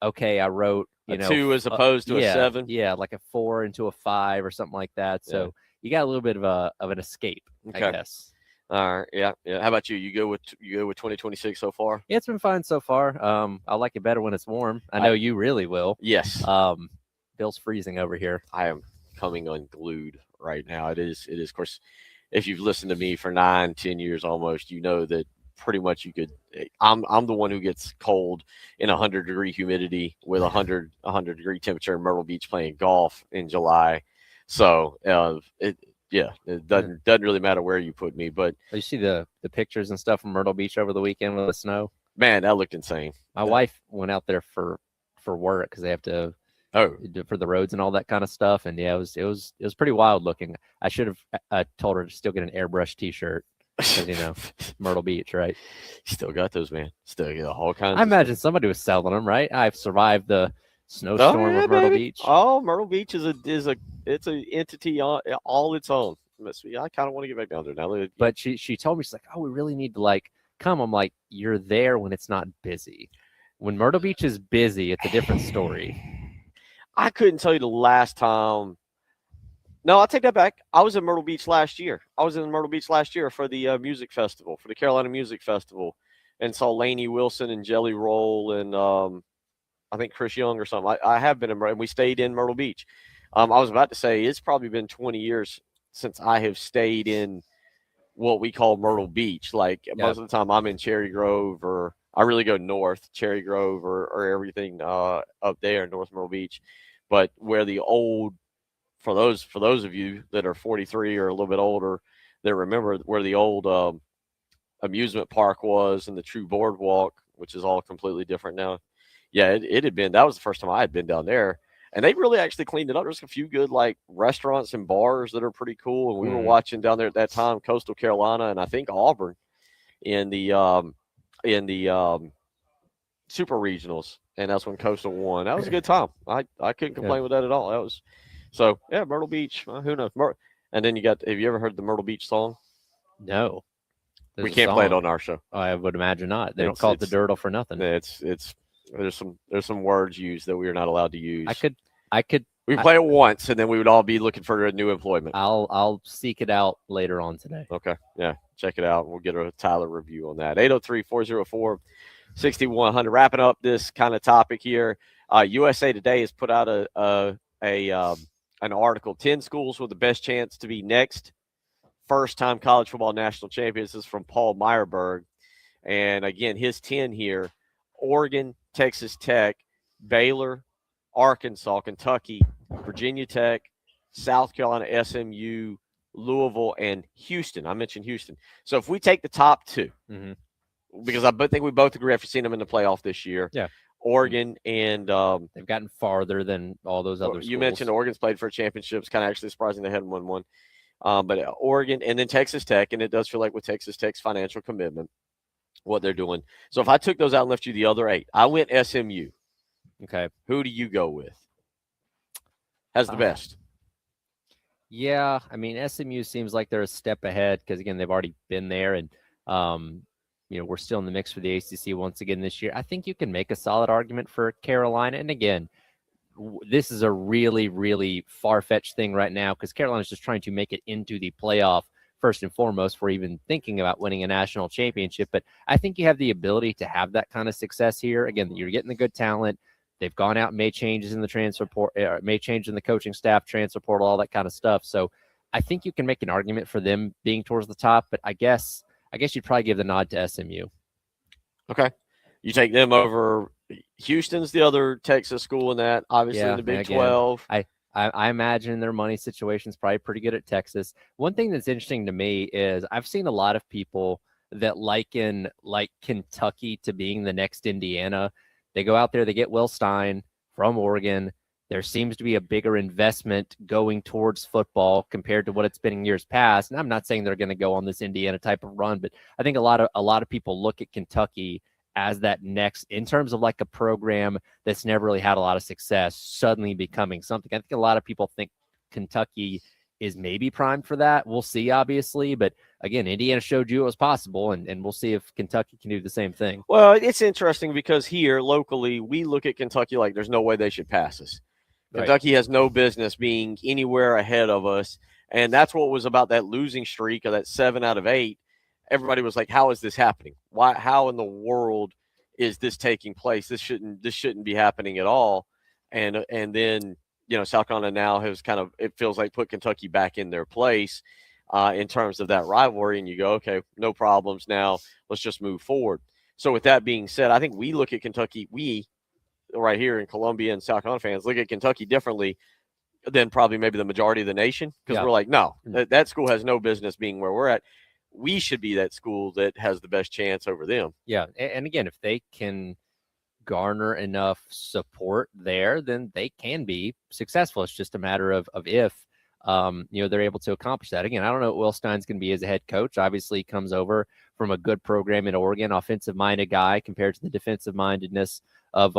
okay, I wrote a 2 as opposed to a 7. Yeah, like a 4 into a 5 or something like that. So you got a little bit of an escape, I guess. All right, yeah. How about you? You go with 2026 so far? Yeah, it's been fine so far. I like it better when it's warm. I know you really will. Yes. Bill's freezing over here. I am coming unglued right now. It is. Of course, if you've listened to me for 9-10 years almost, you know that pretty much you could. I'm the one who gets cold in 100-degree humidity with 100-degree temperature in Myrtle Beach playing golf in July. So it doesn't really matter where you put me. But you see the pictures and stuff from Myrtle Beach over the weekend with the snow. Man, that looked insane. My wife went out there for work because they have to. For the roads and all that kind of stuff, and yeah, it was pretty wild looking. I should have told her to still get an airbrush T-shirt, because Myrtle Beach, right? Still got those, man. Still get all kinds. I imagine somebody was selling them, right? I've survived the snowstorm of Myrtle Beach. Oh, Myrtle Beach is it's an entity all its own. I kind of want to get back down there now. But she told me, she's like, oh, we really need to like come. I'm like, you're there when it's not busy. When Myrtle Beach is busy, it's a different story. I couldn't tell you the last time. No, I'll take that back. I was in Myrtle Beach last year. I was in Myrtle Beach last year for the music festival, for the Carolina Music Festival, and saw Lainey Wilson and Jelly Roll and I think Chris Young or something. I have been in, and we stayed in Myrtle Beach. I was about to say it's probably been 20 years since I have stayed in what we call Myrtle Beach. Like most of the time I'm in Cherry Grove, or I really go north, Cherry Grove or everything up there in North Myrtle Beach. But where the old, for those of you that are 43 or a little bit older, that remember where the old amusement park was and the True Boardwalk, which is all completely different now. Yeah, it had been, that was the first time I had been down there. And they really actually cleaned it up. There's a few good like restaurants and bars that are pretty cool. And we were watching down there at that time, Coastal Carolina and I think Auburn in the super regionals. And that's when Coastal won. That was a good time. I couldn't complain with that at all. That was Myrtle Beach. Who knows? And then have you ever heard the Myrtle Beach song? No. We can't play it on our show. I would imagine not. They don't call it the Dirtle for nothing. There's some words used that we are not allowed to use. I could. We play it once, and then we would all be looking for a new employment. I'll seek it out later on today. Okay, yeah, check it out. We'll get a Tyler review on that. 803-404-6100. Wrapping up this kind of topic here. USA Today has put out an article: 10 schools with the best chance to be next first-time college football national champions. This is from Paul Meyerberg, and again, his 10 here: Oregon, Texas Tech, Baylor, Arkansas, Kentucky, Virginia Tech, South Carolina, SMU, Louisville, and Houston. I mentioned Houston. So if we take the top two, because I think we both agree after seeing them in the playoff this year, Oregon and they've gotten farther than all those other schools. You mentioned Oregon's played for a championship. It's kind of actually surprising they hadn't won one. But Oregon and then Texas Tech, and it does feel like with Texas Tech's financial commitment, what they're doing. So if I took those out and left you the other 8, I went SMU. Okay. Who do you go with? Has the best? Yeah, I mean, SMU seems like they're a step ahead because, again, they've already been there. And, we're still in the mix for the ACC once again this year. I think you can make a solid argument for Carolina. And, again, this is a really, really far-fetched thing right now because Carolina's just trying to make it into the playoff first and foremost for even thinking about winning a national championship. But I think you have the ability to have that kind of success here. Again, you're getting the good talent. They've gone out and made changes in the transfer portal, made changes in the coaching staff, transfer portal, all that kind of stuff. So I think you can make an argument for them being towards the top, but I guess you'd probably give the nod to SMU. Okay. You take them over. Houston's the other Texas school in that, obviously in the Big again, 12. I imagine their money situation is probably pretty good at Texas. One thing that's interesting to me is I've seen a lot of people that liken like Kentucky to being the next Indiana. They go out there, they get Will Stein from Oregon. There seems to be a bigger investment going towards football compared to what it's been in years past. And I'm not saying they're going to go on this Indiana type of run, but I think a lot of people look at Kentucky as that next, in terms of like a program that's never really had a lot of success, suddenly becoming something. I think a lot of people think Kentucky is maybe primed for that. We'll see, obviously. But again, Indiana showed you it was possible, and we'll see if Kentucky can do the same thing. Well, it's interesting because here locally, we look at Kentucky like there's no way they should pass us. Right. Kentucky has no business being anywhere ahead of us. And that's what was about that losing streak of that 7 out of 8. Everybody was like, how is this happening? Why? How in the world is this taking place? This shouldn't be happening at all. And then, South Carolina now has kind of, it feels like, put Kentucky back in their place in terms of that rivalry. And you go, okay, no problems now. Let's just move forward. So with that being said, I think we look at Kentucky, right here in Columbia and South Carolina fans look at Kentucky differently than probably maybe the majority of the nation, because we're like, no, that school has no business being where we're at. We should be that school that has the best chance over them. Yeah. And again, if they can garner enough support there, then they can be successful. It's just a matter of if they're able to accomplish that. Again, I don't know what Will Stein's going to be as a head coach. Obviously, he comes over from a good program in Oregon, offensive-minded guy compared to the defensive-mindedness of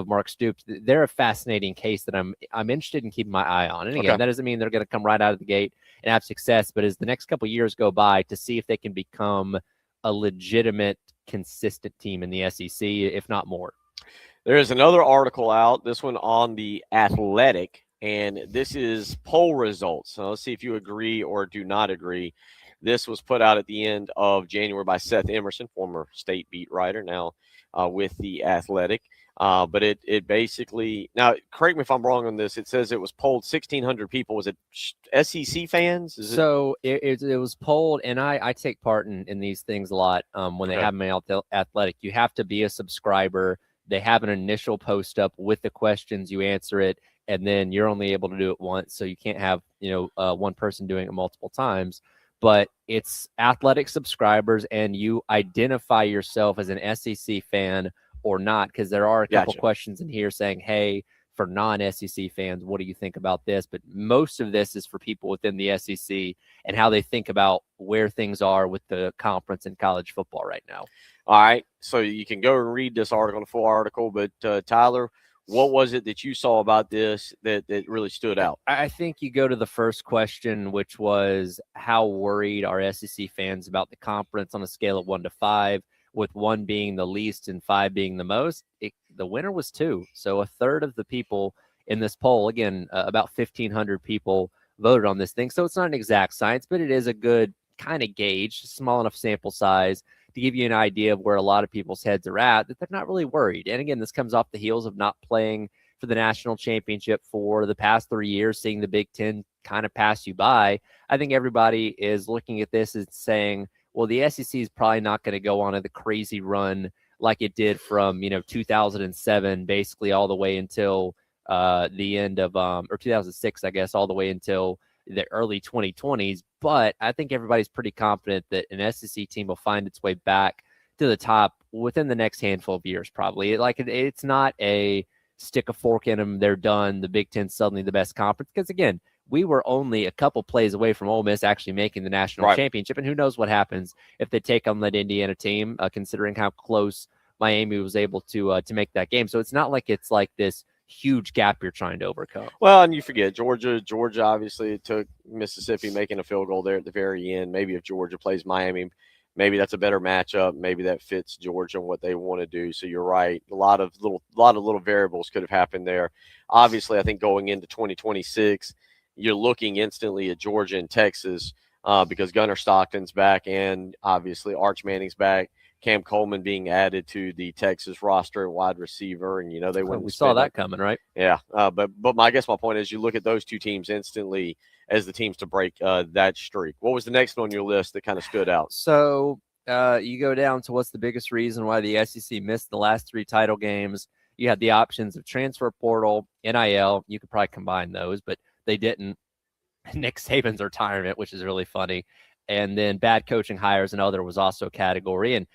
Mark Stoops. They're a fascinating case that I'm interested in keeping my eye on. And again, that doesn't mean they're going to come right out of the gate and have success, but as the next couple of years go by, to see if they can become a legitimate, consistent team in the SEC, if not more. There is another article out, this one on The Athletic, and this is poll results. So let's see if you agree or do not agree. This was put out at the end of January by Seth Emerson, former state beat writer, now with The Athletic. But it basically, now correct me if I'm wrong on this, it says it was polled 1,600 people. Was it SEC fans? It was polled, and I take part in these things a lot when they have them at The Athletic. You have to be a subscriber. They have an initial post up with the questions, you answer it, and then you're only able to do it once. So you can't have, one person doing it multiple times. But it's Athletic subscribers, and you identify yourself as an SEC fan or not, because there are a couple questions in here saying, hey, for non-SEC fans, what do you think about this? But most of this is for people within the SEC and how they think about where things are with the conference in college football right now. All right, so you can go and read this article, the full article, but Tyler, what was it that you saw about this that really stood out? I think you go to the first question, which was how worried are SEC fans about the conference on a scale of 1 to 5, with 1 being the least and 5 being the most. The winner was 2. So a third of the people in this poll, again, about 1,500 people voted on this thing. So it's not an exact science, but it is a good kind of gauge, small enough sample size to give you an idea of where a lot of people's heads are at, that they're not really worried. And again, this comes off the heels of not playing for the national championship for the past 3 years, seeing the Big Ten kind of pass you by. I think everybody is looking at this and saying, well, the SEC is probably not going to go on a crazy run like it did from, 2007, basically all the way until the end of, or 2006, I guess, all the way until the early 2020s. But I think everybody's pretty confident that an SEC team will find its way back to the top within the next handful of years, probably. It's not a stick a fork in them, they're done, the Big Ten's suddenly the best conference. Because, again, we were only a couple plays away from Ole Miss actually making the national championship. And who knows what happens if they take on that Indiana team, considering how close Miami was able to make that game. So it's not like it's like this huge gap you're trying to overcome. Well, and you forget Georgia obviously, it took Mississippi making a field goal there at the very end. Maybe if Georgia plays Miami, maybe that's a better matchup. Maybe that fits Georgia and what they want to do. So you're right. A lot of little variables could have happened there. Obviously, I think going into 2026, you're looking instantly at Georgia and Texas because Gunnar Stockton's back, and obviously Arch Manning's back. Cam Coleman being added to the Texas roster at wide receiver, and they went. We saw that coming, right? Yeah, but I guess my point is, you look at those two teams instantly as the teams to break that streak. What was the next one on your list that kind of stood out? So you go down to what's the biggest reason why the SEC missed the last 3 title games. you had the options of transfer portal, NIL. You could probably combine those, but they didn't. Nick Saban's retirement, which is really funny. And then bad coaching hires and other was also a category. And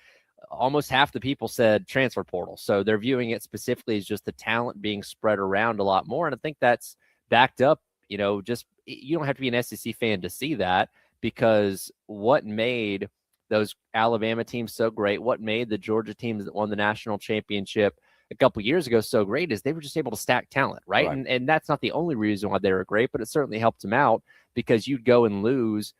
almost half the people said transfer portal. So they're viewing it specifically as just the talent being spread around a lot more. And I think that's backed up, just you don't have to be an SEC fan to see that, because what made those Alabama teams so great, what made the Georgia teams that won the national championship a couple years ago so great, is they were just able to stack talent, right? And that's not the only reason why they were great, but it certainly helped them out, because you'd go and lose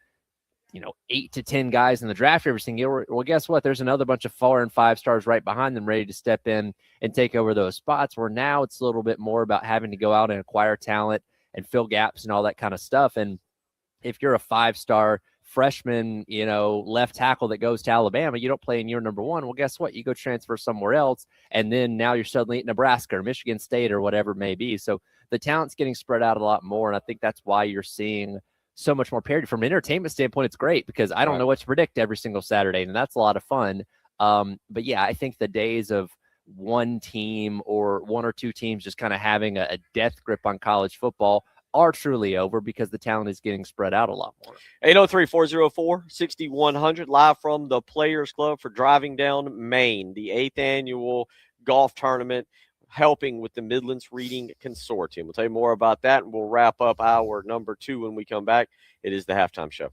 8 to 10 guys in the draft every single year. Well, guess what? There's another bunch of 4 and 5 stars right behind them ready to step in and take over those spots, where now it's a little bit more about having to go out and acquire talent and fill gaps and all that kind of stuff. And if you're a 5-star freshman, left tackle that goes to Alabama, you don't play in year number 1. Well, guess what? You go transfer somewhere else, and then now you're suddenly at Nebraska or Michigan State or whatever it may be. So the talent's getting spread out a lot more, and I think that's why you're seeing so much more parity. From an entertainment standpoint, it's great, because I don't know what to predict every single Saturday, and that's a lot of fun. But yeah, I think the days of one team or 1 or 2 teams just kind of having a death grip on college football are truly over, because the talent is getting spread out a lot more. 803-404-6100, live from the Players Club for Driving Down Maine, the 8th annual golf tournament, helping with the Midlands Reading Consortium. We'll tell you more about that, and we'll wrap up our number 2 when we come back. It is the Halftime Show.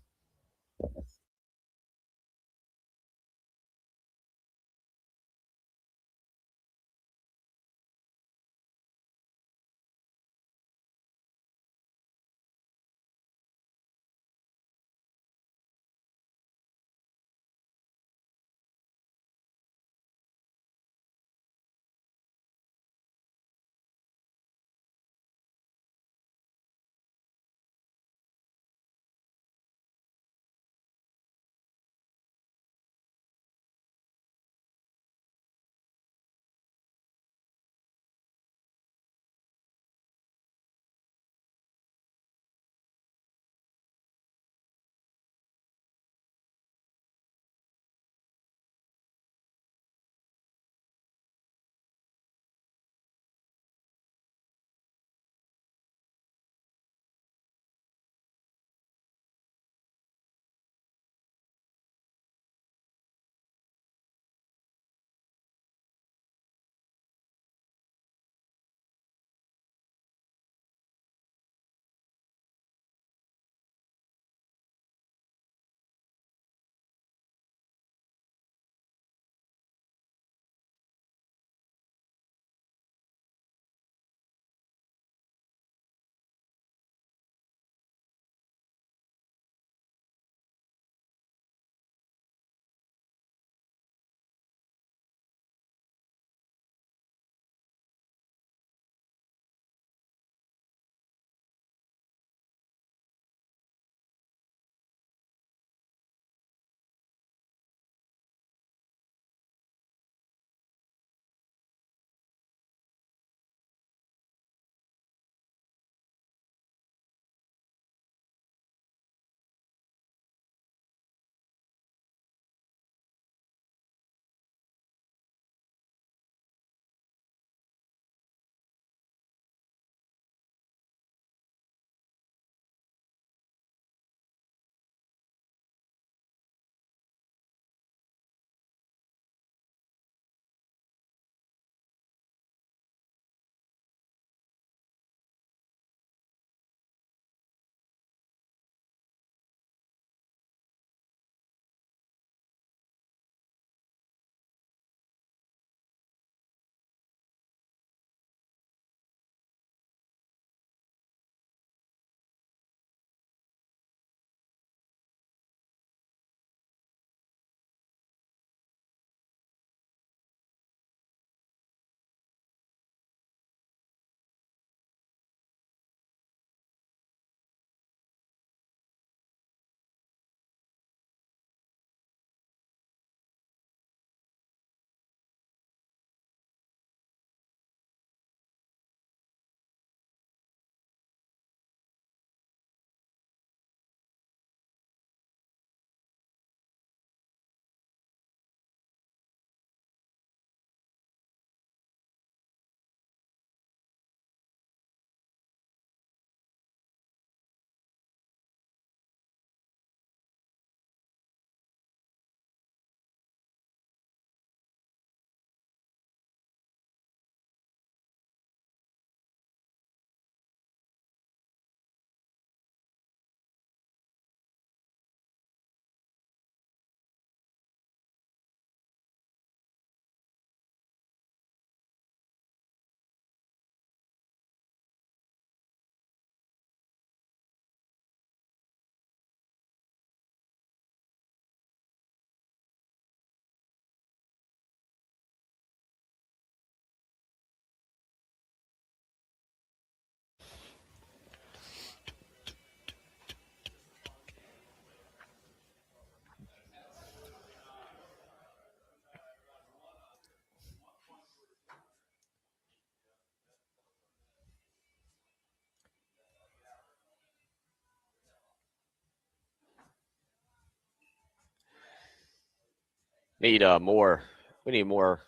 Need more. We need more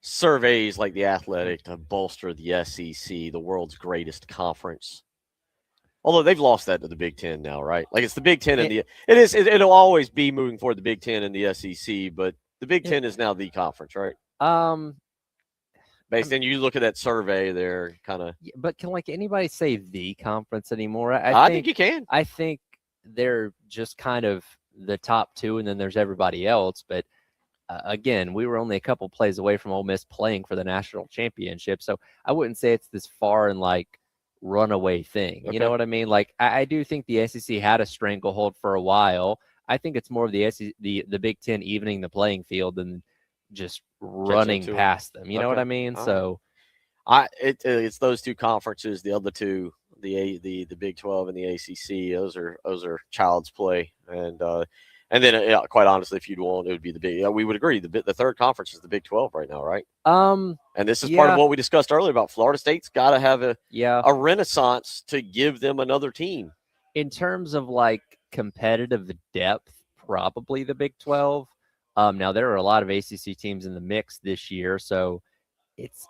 surveys like the Athletic to bolster the SEC, the world's greatest conference. Although they've lost that to the Big Ten now, right? Like it's the Big Ten and it'll always be moving forward the Big Ten and the SEC, but the Big Ten is now the conference, right? Based on you look at that survey there, kind of. But can anybody say the conference anymore? I think you can. I think they're just kind of the top two, and then there's everybody else. But again, we were only a couple plays away from Ole Miss playing for the national championship, so I wouldn't say it's this far and runaway thing. Okay. You know what I mean? I do think the SEC had a stranglehold for a while. I think it's more of the SEC, the Big Ten evening the playing field than just running past them. You know what I mean? All so it's those two conferences. The other two, the Big 12 and the ACC. Those are child's play. And then, quite honestly, if you'd want, it would be the big. We would agree. The third conference is the Big 12 right now, right? And this is part of what we discussed earlier about Florida State's got to have a renaissance to give them another team. In terms of competitive depth, probably the Big 12. Now there are a lot of ACC teams in the mix this year, so it's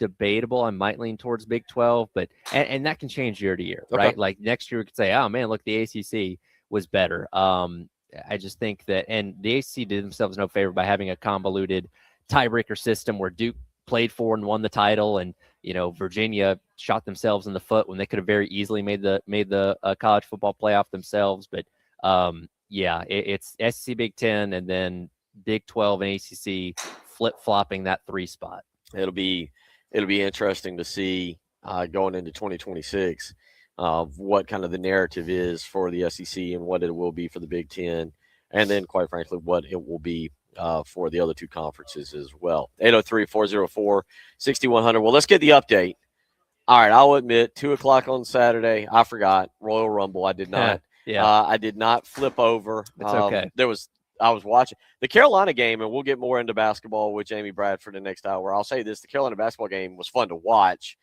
debatable. I might lean towards Big 12, but and that can change year to year, right? Like next year we could say, oh man, look, the ACC was better. I just think that, and the ACC did themselves no favor by having a convoluted tiebreaker system where Duke played for and won the title, and Virginia shot themselves in the foot when they could have very easily made the college football playoff themselves. But it's SEC, Big 10, and then Big 12 and ACC flip-flopping that 3 spot. It'll be interesting to see going into 2026 what kind of the narrative is for the SEC and what it will be for the Big 10, and then quite frankly what it will be for the other two conferences as well. 803-404-6100. Well, let's get the update. All right, I'll admit 2:00 on Saturday. I forgot Royal Rumble. I did not. I did not flip over. It's okay. I was watching the Carolina game, and we'll get more into basketball with Jamie Bradford the next hour. I'll say this: the Carolina basketball game was fun to watch.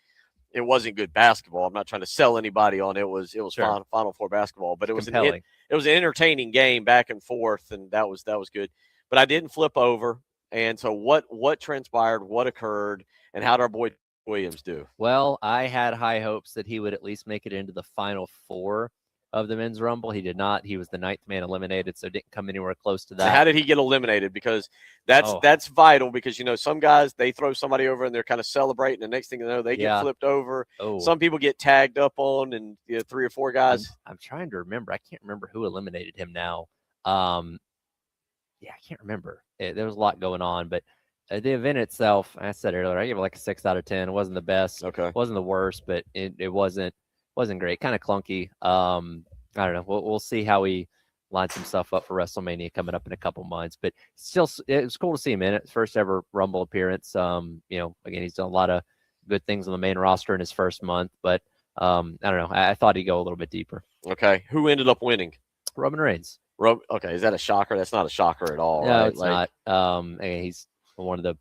It wasn't good basketball. I'm not trying to sell anybody on it. It was sure. Final Four basketball, but it was compelling. It was an entertaining game back and forth, and that was good. But I didn't flip over. And so what transpired, what occurred, and how did our boy Williams do? Well, I had high hopes that he would at least make it into the Final Four of the men's Rumble. He did not. He was the 9th man eliminated, so didn't come anywhere close to that. So how did he get eliminated? Because that's vital, because some guys, they throw somebody over and they're kind of celebrating, and the next thing you know, they get flipped over. Some people get tagged up on, and 3 or 4 guys. I'm trying to remember. I can't remember who eliminated him now. I can't remember. There was a lot going on, but the event itself, I said earlier, I gave it a 6 out of 10. It wasn't the best. Okay. It wasn't the worst, but it wasn't great. Kind of clunky. I don't know. We'll see how he lines himself up for WrestleMania coming up in a couple months. But still, it was cool to see him in it. First ever Rumble appearance. Again, he's done a lot of good things on the main roster in his first month. But I don't know. I thought he'd go a little bit deeper. Okay. Who ended up winning? Roman Reigns. Okay. Is that a shocker? That's not a shocker at all. No, right? It's not. He's one of the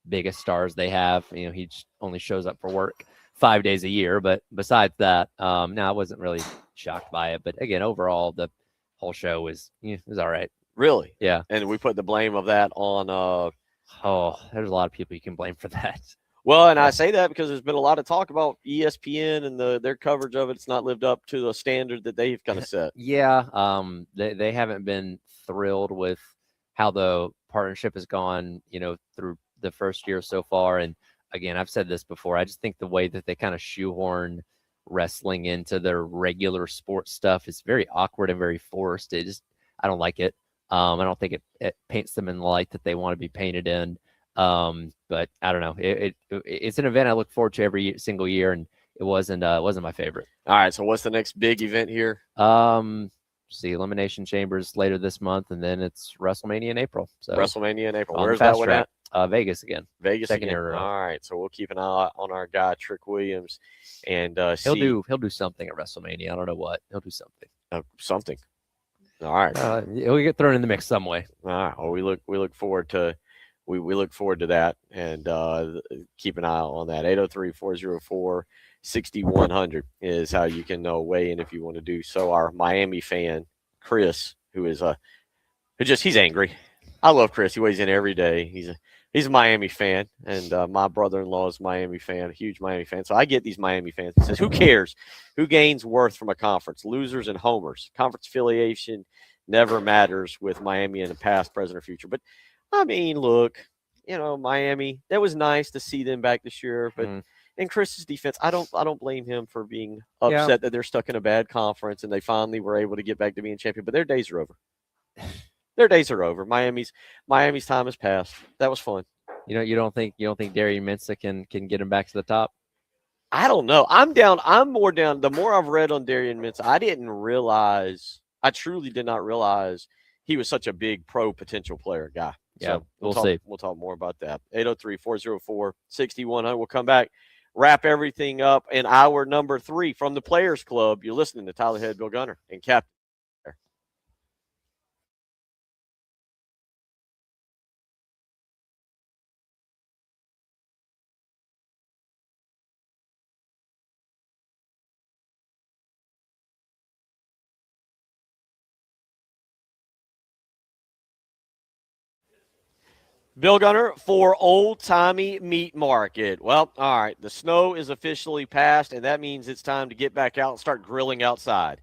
biggest stars they have. He only shows up for work 5 days a year, but besides that, no, I wasn't really shocked by it. But again, overall, the whole show was all right. Really? Yeah. And we put the blame of that on. There's a lot of people you can blame for that. Well, and I say that because there's been a lot of talk about ESPN and their coverage of it. It's not lived up to the standard that they've kind of set. Yeah. They haven't been thrilled with how the partnership has gone, through the first year so far. And again, I've said this before. I just think the way that they kind of shoehorn wrestling into their regular sports stuff is very awkward and very forced. I don't like it. I don't think it paints them in the light that they want to be painted in. But I don't know. It's an event I look forward to every single year, and it wasn't my favorite. All right. So what's the next big event here? See Elimination Chambers later this month, and then it's WrestleMania in April. So WrestleMania in April. Where's that one at? Vegas again. Vegas second again. year. All right. So we'll keep an eye on our guy Trick Williams, and he'll do something at WrestleMania. I don't know what. He'll do something. Something. All right. He'll get thrown in the mix some way. All right. Well, we look forward to. We look forward to that, and keep an eye on that. 803-404-6100 is how you can weigh in if you want to do so. Our Miami fan, Chris, who is he's angry. I love Chris. He weighs in every day. He's a Miami fan, and my brother-in-law is a Miami fan, a huge Miami fan. So I get these Miami fans. He says, "Who cares? Who gains worth from a conference? Losers and homers. Conference affiliation never matters with Miami in the past, present, or future." But I mean, look, Miami. That was nice to see them back this year, but. Mm. In Chris's defense, I don't blame him for being Yeah. upset that they're stuck in a bad conference and they finally were able to get back to being champion. But their days are over. Their days are over. Miami's time has passed. That was fun. You don't think Darian Mensah can get him back to the top? I don't know. I'm down. I'm more down. The more I've read on Darian Mensah, I didn't realize. I truly did not realize he was such a big pro potential player guy. Yeah, So we'll see. We'll talk more about that. 803-404-6100. We'll come back, wrap everything up in hour number 3 from the Players Club. You're listening to Tyler Head, Bill Gunner, and Captain. Bill Gunner for Old Timey Meat Market. Well, all right. The snow is officially passed, and that means it's time to get back out and start grilling outside.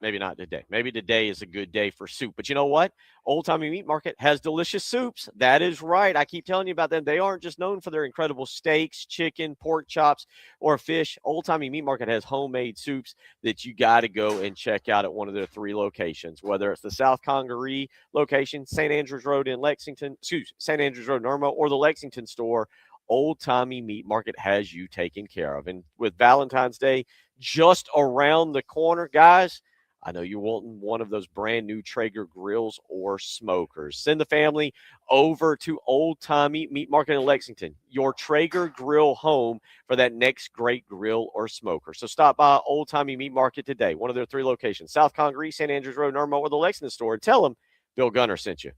Maybe not today. Maybe today is a good day for soup. But you know what? Old Timey Meat Market has delicious soups. That is right. I keep telling you about them. They aren't just known for their incredible steaks, chicken, pork chops, or fish. Old Timey Meat Market has homemade soups that you got to go and check out at one of their 3 locations, whether it's the South Congaree location, St. Andrews Road in Lexington, St. Andrews Road in Irma, or the Lexington store. Old Timey Meat Market has you taken care of. And with Valentine's Day just around the corner, guys, I know you're wanting one of those brand new Traeger grills or smokers. Send the family over to Old Timey Meat Market in Lexington, your Traeger grill home for that next great grill or smoker. So stop by Old Timey Meat Market today, one of their 3 locations, South Congaree, St. Andrews Road, Irma, or the Lexington store, and tell them Bill Gunner sent you.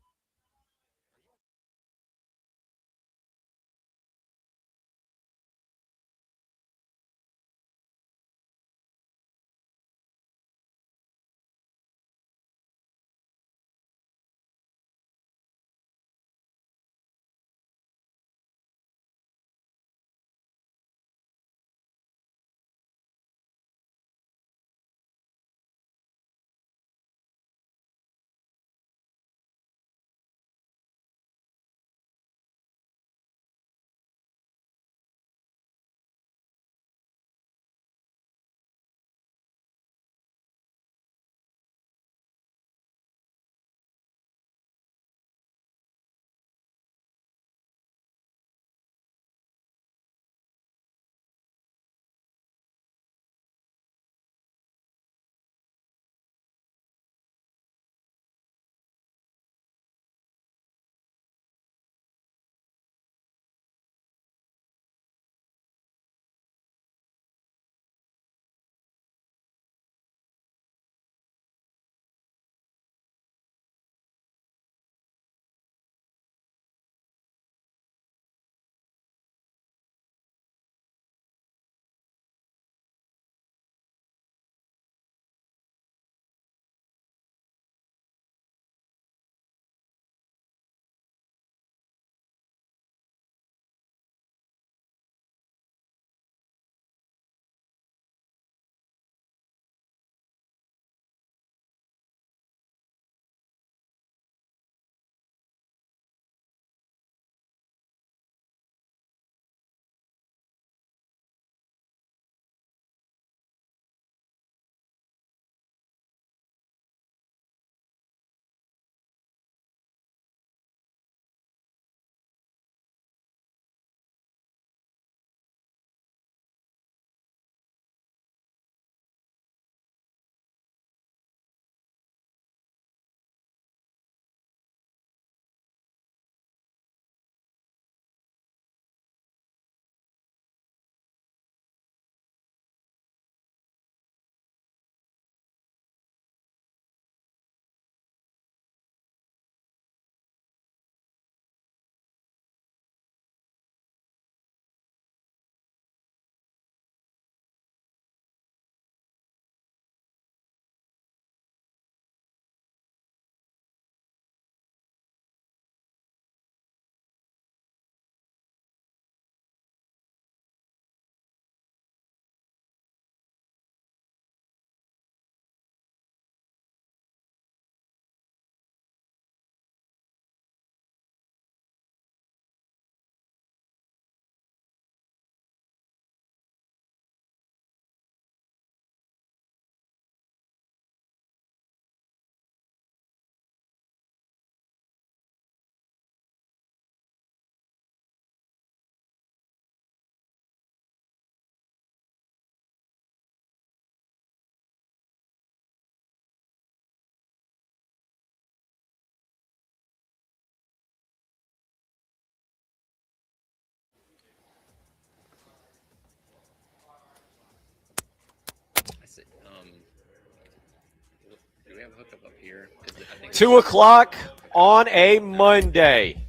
2 o'clock on a Monday,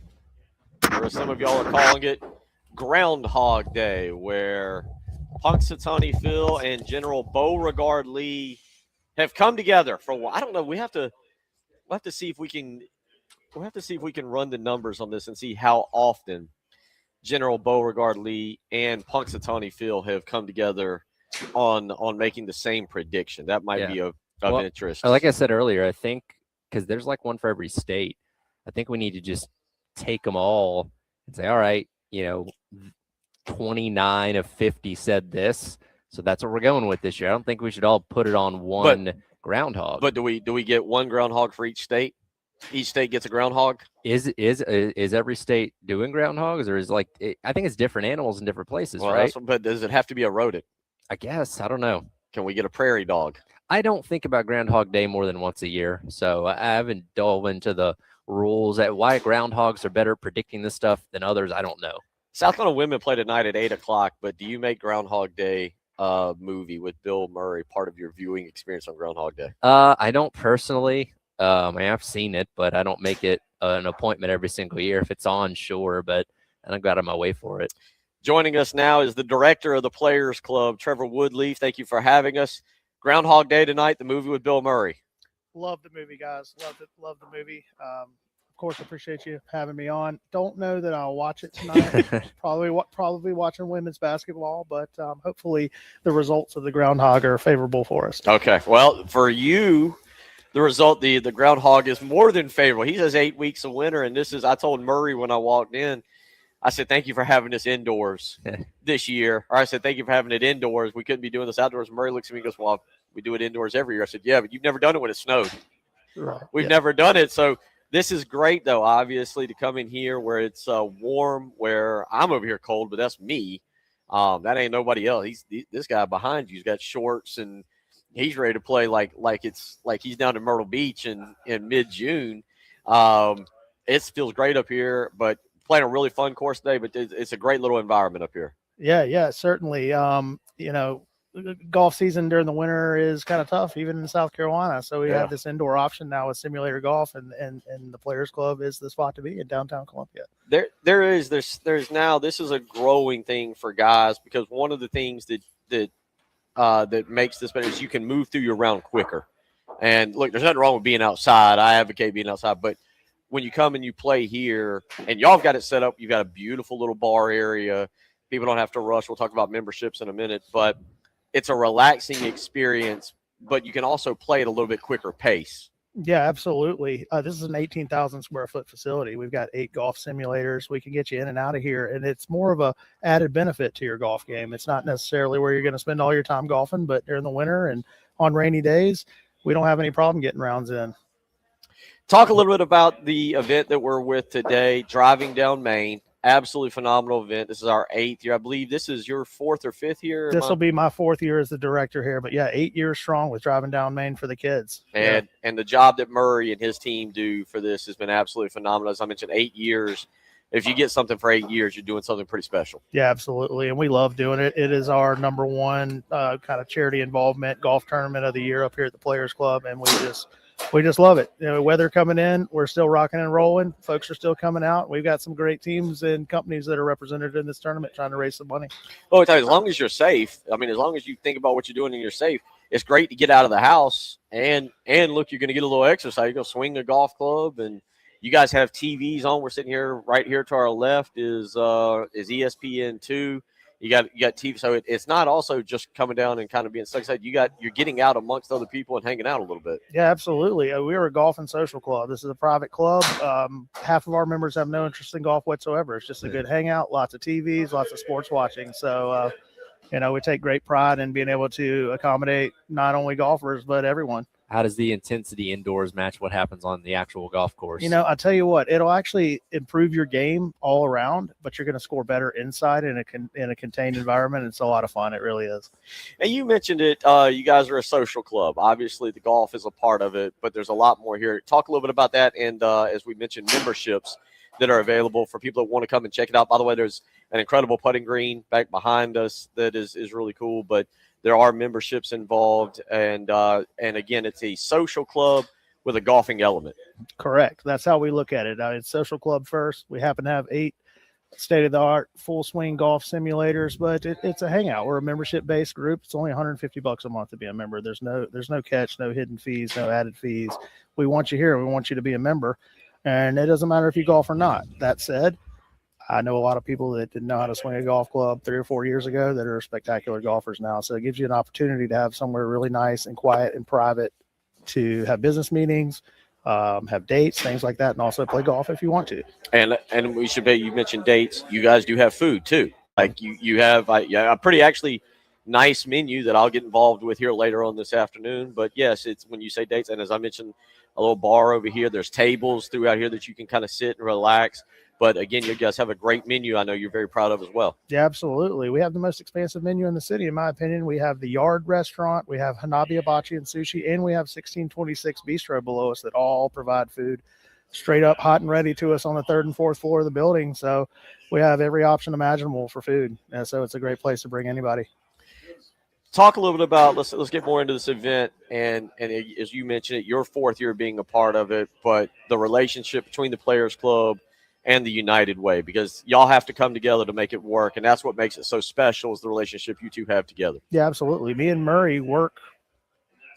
or some of y'all are calling it Groundhog Day, where Punxsutawney Phil and General Beauregard Lee have come together for a while. I don't know. We'll have to see if we can. We'll have to see if we can run the numbers on this and see how often General Beauregard Lee and Punxsutawney Phil have come together on making the same prediction. That might be of interest. Like I said earlier, I think because there's like one for every state. I think we need to just take them all and say, all right, 29 of 50 said this, so that's what we're going with this year. I don't think we should all put it on one groundhog. But do we get one groundhog for each state? Each state gets a groundhog. Is every state doing groundhogs, or is I think it's different animals in different places, right? But does it have to be a rodent? I guess. I don't know. Can we get a prairie dog? I don't think about Groundhog Day more than once a year, so I haven't dove into the rules at why groundhogs are better at predicting this stuff than others. I don't know. South Carolina women play tonight at 8 o'clock, but do you make Groundhog Day movie with Bill Murray part of your viewing experience on Groundhog Day? I don't personally. I have seen it, but I don't make it an appointment every single year. If it's on, sure, but I don't go out of my way for it. Joining us now is the director of the Players Club, Trevor Woodleaf. Thank you for having us. Groundhog Day tonight, the movie with Bill Murray. Love the movie, guys. Love the movie. Of course, appreciate you having me on. Don't know that I'll watch it tonight. probably watching women's basketball, but hopefully the results of the groundhog are favorable for us. Okay. Well, for you, the result, the groundhog is more than favorable. He says 8 weeks of winter, and this is, I told Murray when I walked in, I said, thank you for having this indoors this year. Or I said, thank you for having it indoors. We couldn't be doing this outdoors. Murray looks at me and goes, well, we do it indoors every year. I said, yeah, but you've never done it when it snowed. Right. We've never done it. So this is great, though, obviously, to come in here where it's warm, where I'm over here cold, but that's me. That ain't nobody else. This guy behind you's got shorts, and he's ready to play like he's down in Myrtle Beach in mid-June. It feels great up here, but playing a really fun course today, but it's a great little environment up here. Yeah, certainly. Golf season during the winter is kind of tough, even in South Carolina. So we have this indoor option now with simulator golf, and the Players Club is the spot to be in downtown Columbia. There's now, this is a growing thing for guys, because one of the things that makes this better is you can move through your round quicker. And look, there's nothing wrong with being outside. I advocate being outside, but when you come and you play here, and y'all have got it set up, you've got a beautiful little bar area. People don't have to rush. We'll talk about memberships in a minute, but it's a relaxing experience, but you can also play at a little bit quicker pace. Yeah, absolutely. This is an 18,000 square foot facility. We've got 8 golf simulators. We can get you in and out of here, and it's more of a added benefit to your golf game. It's not necessarily where you're going to spend all your time golfing, but during the winter and on rainy days, we don't have any problem getting rounds in. Talk a little bit about the event that we're with today, Driving Down Main. Absolutely phenomenal event. This is our 8th year. I believe this is your 4th or 5th year. This will be my 4th year as the director here, but 8 years strong with Driving Down Main for the kids. And the job that Murray and his team do for this has been absolutely phenomenal. As I mentioned, 8 years. If you get something for 8 years, you're doing something pretty special. Yeah, absolutely. And we love doing it. It is our number one kind of charity involvement golf tournament of the year up here at the Players Club. And we just love it. Weather coming in, we're still rocking and rolling. Folks are still coming out. We've got some great teams and companies that are represented in this tournament trying to raise some money. Well, as long as you're safe, as long as you think about what you're doing and you're safe, it's great to get out of the house and look, you're going to get a little exercise. You're going to swing a golf club, and you guys have TVs on. We're sitting here, right here to our left is ESPN2. You got TV, so it's not also just coming down and kind of being stuck. You're getting out amongst other people and hanging out a little bit. Yeah, absolutely. We're a golf and social club. This is a private club. Half of our members have no interest in golf whatsoever. It's just a good hangout, lots of TVs, lots of sports watching. So, we take great pride in being able to accommodate not only golfers but everyone. How does the intensity indoors match what happens on the actual golf course? I tell you what, it'll actually improve your game all around, but you're going to score better inside in a contained environment. It's a lot of fun. It really is. And you mentioned it. You guys are a social club. Obviously, the golf is a part of it, but there's a lot more here. Talk a little bit about that. And as we mentioned, memberships that are available for people that want to come and check it out. By the way, there's an incredible putting green back behind us that is really cool, but there are memberships involved, and again, it's a social club, with a golfing element. Correct. That's how we look at it. It's social club first. We happen to have 8 state-of-the-art full swing golf simulators, but it's a hangout. We're a membership-based group. It's only $150 a month to be a member. There's no catch, no hidden fees, no added fees. We want you here. We want you to be a member, and it doesn't matter if you golf or not. That said, I know a lot of people that didn't know how to swing a golf club 3 or 4 years ago that are spectacular golfers now. So it gives you an opportunity to have somewhere really nice and quiet and private to have business meetings, have dates, things like that, and also play golf if you want to. And we should be, you mentioned dates. You guys do have food too. Like you have a pretty actually nice menu that I'll get involved with here later on this afternoon. But yes, it's when you say dates, and as I mentioned, a little bar over here. There's tables throughout here that you can kind of sit and relax. But again, you guys have a great menu. I know you're very proud of as well. Yeah, absolutely. We have the most expansive menu in the city, in my opinion. We have the Yard Restaurant, we have Hanabi Hibachi and Sushi, and we have 1626 Bistro below us that all provide food straight up hot and ready to us on the 3rd and 4th floor of the building. So we have every option imaginable for food. And so it's a great place to bring anybody. Talk a little bit about, let's get more into this event. And as you mentioned it, your 4th year being a part of it, but the relationship between the Players Club and the United Way, because y'all have to come together to make it work. And that's what makes it so special, is the relationship you two have together. Yeah, absolutely. Me and Murray work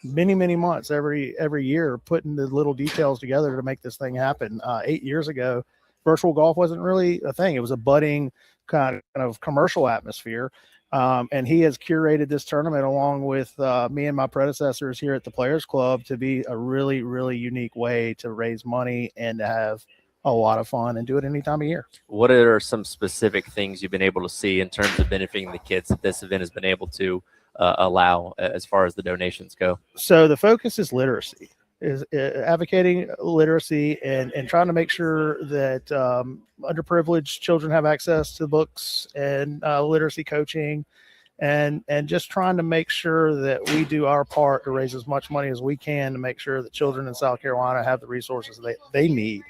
many months every year putting the little details together to make this thing happen. 8 years ago, virtual golf wasn't really a thing. It was a budding kind of commercial atmosphere. And he has curated this tournament along with me and my predecessors here at the Players Club to be a really, really unique way to raise money and to have a lot of fun and do it any time of year. What are some specific things you've been able to see in terms of benefiting the kids that this event has been able to allow as far as the donations go? So the focus is literacy, is advocating literacy and trying to make sure that underprivileged children have access to books and literacy coaching, and just trying to make sure that we do our part to raise as much money as we can to make sure that children in South Carolina have the resources they need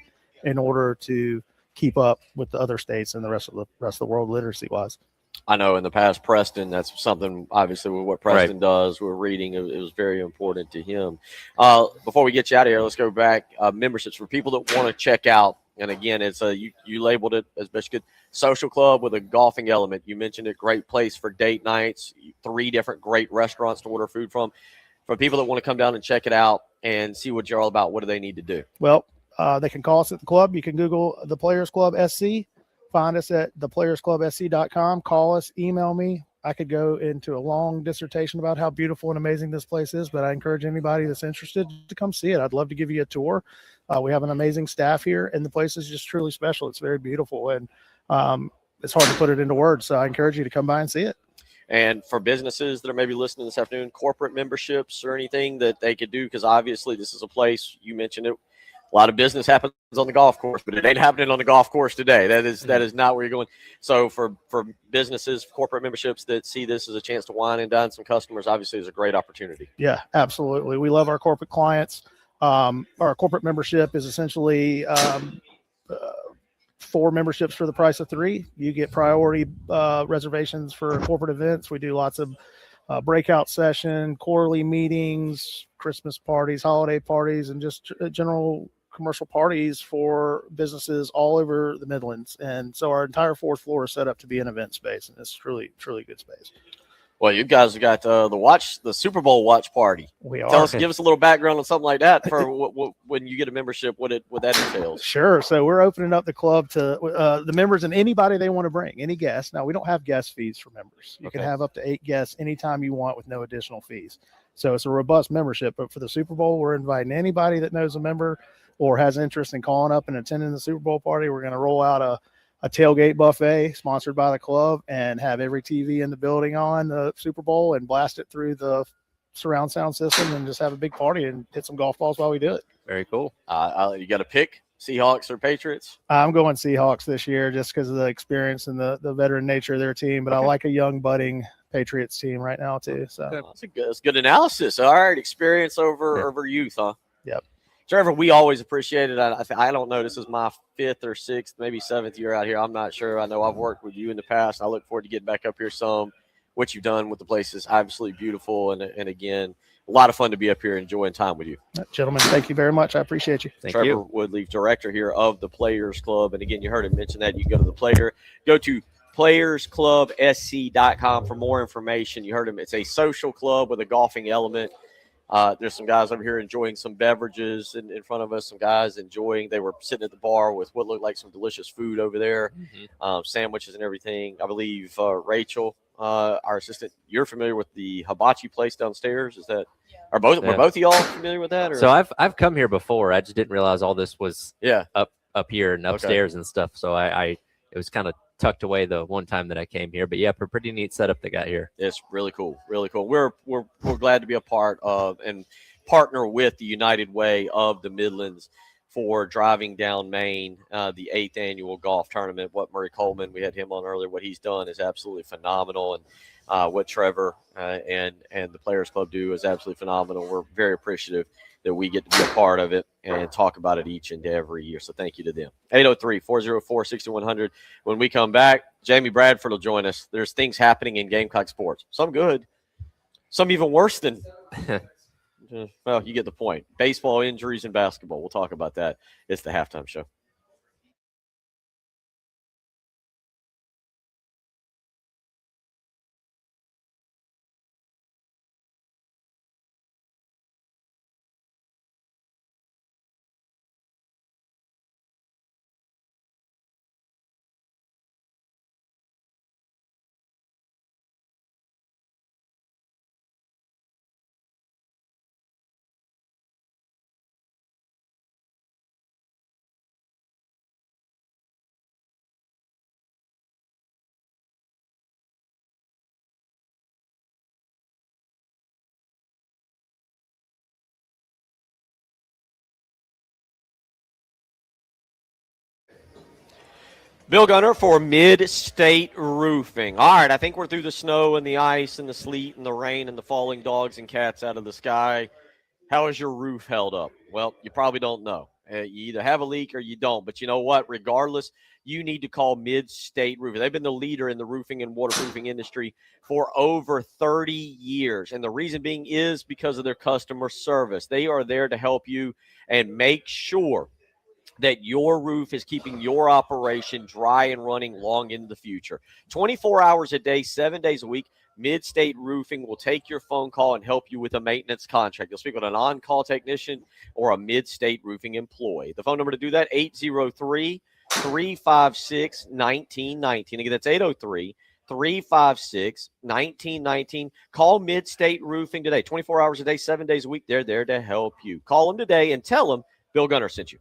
in order to keep up with the other states and the rest of the world literacy wise. I know in the past, Preston, that's something obviously with what Preston does. We're reading. It was very important to him. Before we get you out of here, let's go back. Memberships for people that want to check out. And again, it's you labeled it as best good social club with a golfing element. You mentioned a great place for date nights, 3 different great restaurants to order food from. For people that want to come down and check it out and see what you're all about, what do they need to do? Well, they can call us at the club. You can Google the Players Club SC. Find us at theplayersclubsc.com. Call us, email me. I could go into a long dissertation about how beautiful and amazing this place is, but I encourage anybody that's interested to come see it. I'd love to give you a tour. We have an amazing staff here, and the place is just truly special. It's very beautiful, and it's hard to put it into words. So I encourage you to come by and see it. And for businesses that are maybe listening this afternoon, corporate memberships or anything that they could do, because obviously this is a place, you mentioned it, a lot of business happens on the golf course, but it ain't happening on the golf course today. That is not where you're going. So for businesses, corporate memberships that see this as a chance to wine and dine some customers, obviously is a great opportunity. Yeah, absolutely. We love our corporate clients. Our corporate membership is essentially 4 memberships for the price of 3. You get priority reservations for corporate events. We do lots of breakout session, quarterly meetings, Christmas parties, holiday parties, and just general commercial parties for businesses all over the Midlands. And so our entire 4th floor is set up to be an event space, and it's truly good space. Well, you guys have got the Super Bowl watch party. We are. Give us a little background on something like that for when you get a membership, what that entails. Sure. So we're opening up the club to the members and anybody they want to bring, any guest. Now, we don't have guest fees for members. You can have up to 8 guests anytime you want with no additional fees. So it's a robust membership. But for the Super Bowl, we're inviting anybody that knows a member or has interest in calling up and attending the Super Bowl party. We're going to roll out a tailgate buffet sponsored by the club and have every TV in the building on the Super Bowl and blast it through the surround sound system and just have a big party and hit some golf balls while we do it. Very cool. You got to pick Seahawks or Patriots? I'm going Seahawks this year just because of the experience and the veteran nature of their team, but I like a young budding Patriots team right now too. So that's good analysis. All right. Experience over youth, huh? Yep. Trevor, we always appreciate it. I don't know. This is my 5th or 6th, maybe 7th year out here. I'm not sure. I know I've worked with you in the past. I look forward to getting back up here some. What you've done with the place is absolutely beautiful. And again, a lot of fun to be up here enjoying time with you. Gentlemen, thank you very much. I appreciate you. Thank Trevor you. Woodleaf, director here of the Players Club. And again, you heard him mention that. You can go to go to playersclubsc.com for more information. You heard him. It's a social club with a golfing element. There's some guys over here enjoying some beverages in front of us. Some guys enjoying. They were sitting at the bar with what looked like some delicious food over there, sandwiches and everything. I believe Rachel, our assistant, you're familiar with the hibachi place downstairs. Is that? Were both of y'all familiar with that? Or? So I've come here before. I just didn't realize all this was up here and upstairs and stuff. So I it was kind of tucked away the one time that I came here. But yeah, pretty neat setup they got here. It's really cool, really cool. We're glad to be a part of and partner with the United Way of the Midlands for driving down Maine, the 8th annual golf tournament. What Murray Coleman, we had him on earlier. What he's done is absolutely phenomenal, and what Trevor and the Players Club do is absolutely phenomenal. We're very appreciative that we get to be a part of it and talk about it each and every year. So thank you to them. 803-404-6100. When we come back, Jamie Bradford will join us. There's things happening in Gamecock sports. Some good, some even worse than well, you get the point. Baseball injuries and basketball. We'll talk about that. It's the halftime show. Bill Gunner for Mid-State Roofing. All right, I think we're through the snow and the ice and the sleet and the rain and the falling dogs and cats out of the sky. How has your roof held up? Well, you probably don't know. You either have a leak or you don't. But you know what? Regardless, you need to call Mid-State Roofing. They've been the leader in the roofing and waterproofing industry for over 30 years. And the reason being is because of their customer service. They are there to help you and make sure that your roof is keeping your operation dry and running long into the future. 24 hours a day, 7 days a week, Mid-State Roofing will take your phone call and help you with a maintenance contract. You'll speak with an on-call technician or a Mid-State Roofing employee. The phone number to do that, 803-356-1919. Again, that's 803-356-1919. Call Mid-State Roofing today. 24 hours a day, 7 days a week. They're there to help you. Call them today and tell them Bill Gunner sent you.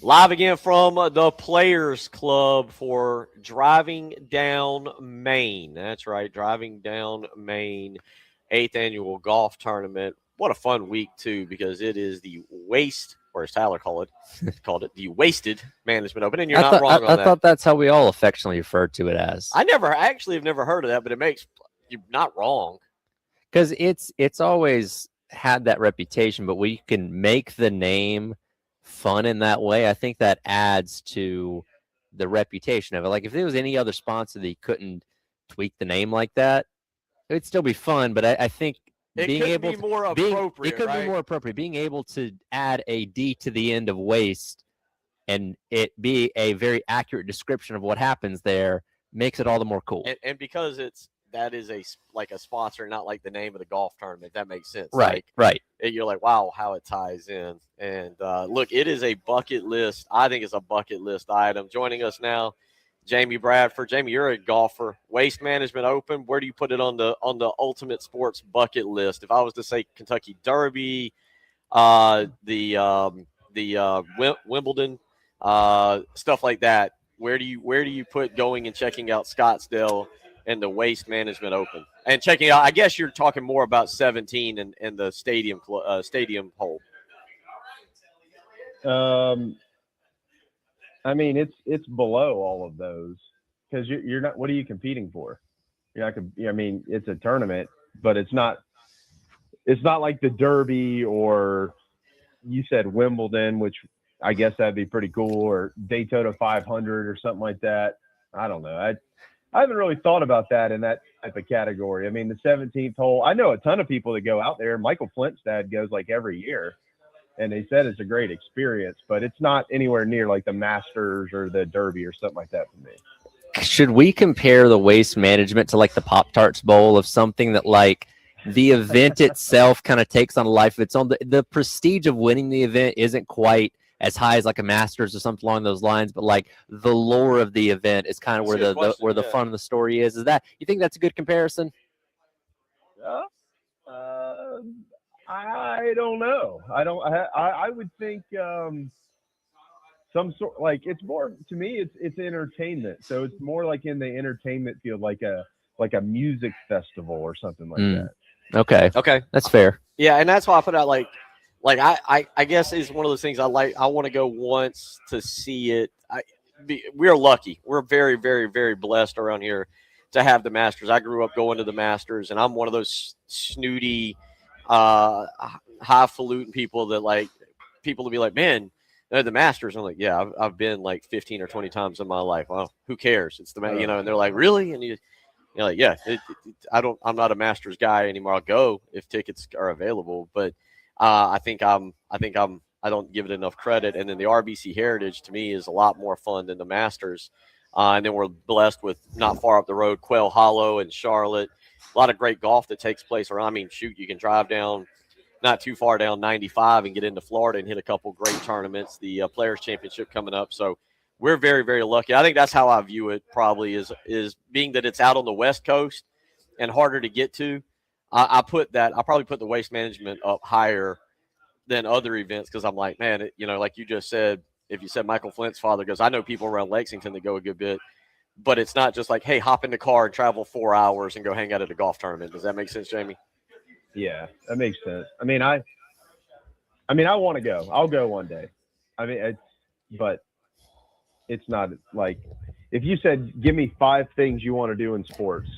Live again from the Players Club for Driving Down Maine. That's right, Driving Down Maine, 8th annual golf tournament. What a fun week, too, because it is the Waste, or as Tyler called it, the Wasted Management Open, and you're not wrong on I that. thought that's how we all affectionately referred to it as. I actually have never heard of that, but it makes you're not wrong. Because it's always had that reputation, but we can make the name fun in that way. I think that adds to the reputation of it. Like if there was any other sponsor that couldn't tweak the name like that, it'd still be fun. But I think being able be more appropriate. It could be more appropriate. Being able to add a D to the end of waste and it be a very accurate description of what happens there makes it all the more cool. And because that is a sponsor, not like the name of the golf tournament. That makes sense. Right, right. You're like, wow, how it ties in. And look, it is a bucket list. I think it's a bucket list item. Joining us now, Jamie Bradford. Jamie, you're a golfer. Waste Management Open. Where do you put it on the Ultimate Sports bucket list? If I was to say Kentucky Derby, the Wimbledon, stuff like that, where do you put going and checking out Scottsdale and the Waste Management Open and checking out? I guess you're talking more about 17 and the stadium hole. I mean, it's below all of those because you're not. What are you competing for? You're not. I mean, it's a tournament, but it's not. It's not like the Derby or you said Wimbledon, which I guess that'd be pretty cool, or Daytona 500 or something like that. I don't know. I haven't really thought about that in that type of category. I mean, the 17th hole. I know a ton of people that go out there. Michael Flintstad goes like every year. And they said it's a great experience, but it's not anywhere near like the Masters or the Derby or something like that for me. Should we compare the Waste Management to like the Pop-Tarts Bowl of something that like the event itself kind of takes on a life of its own? The prestige of winning the event isn't quite as high as like a Masters or something along those lines, but like the lore of the event is kind of where the fun of the story is. Is that, you think that's a good comparison? I don't know. I would think some sort, like, it's more, to me it's entertainment. So it's more like in the entertainment field, like a music festival or something like that. Okay. That's fair. Yeah, and that's why I put out like I guess it's one of those things I want to go once to see it. We're lucky. We're very, very, very blessed around here to have the Masters. I grew up going to the Masters, and I'm one of those snooty highfalutin people that like people to be like, man, the Masters. I'm like, yeah, I've been like 15 or 20 times in my life. Well, who cares? It's the and they're like, really? And you're like, yeah, I'm not a Masters guy anymore. I'll go if tickets are available, but I don't give it enough credit. And then the RBC Heritage to me is a lot more fun than the Masters. And then we're blessed with not far up the road, Quail Hollow and Charlotte. A lot of great golf that takes place around. I mean, shoot, you can drive down not too far down 95 and get into Florida and hit a couple great tournaments. The Players Championship coming up. So we're very, very lucky. I think that's how I view it probably is being that it's out on the West Coast and harder to get to. I probably put the Waste Management up higher than other events because I'm like, man, like you just said, if you said Michael Flint's father goes, I know people around Lexington that go a good bit. But it's not just like, hey, hop in the car and travel 4 hours and go hang out at a golf tournament. Does that make sense, Jamie? Yeah, that makes sense. I mean, I want to go. I'll go one day. I mean, but it's not like if you said, give me 5 things you want to do in sports,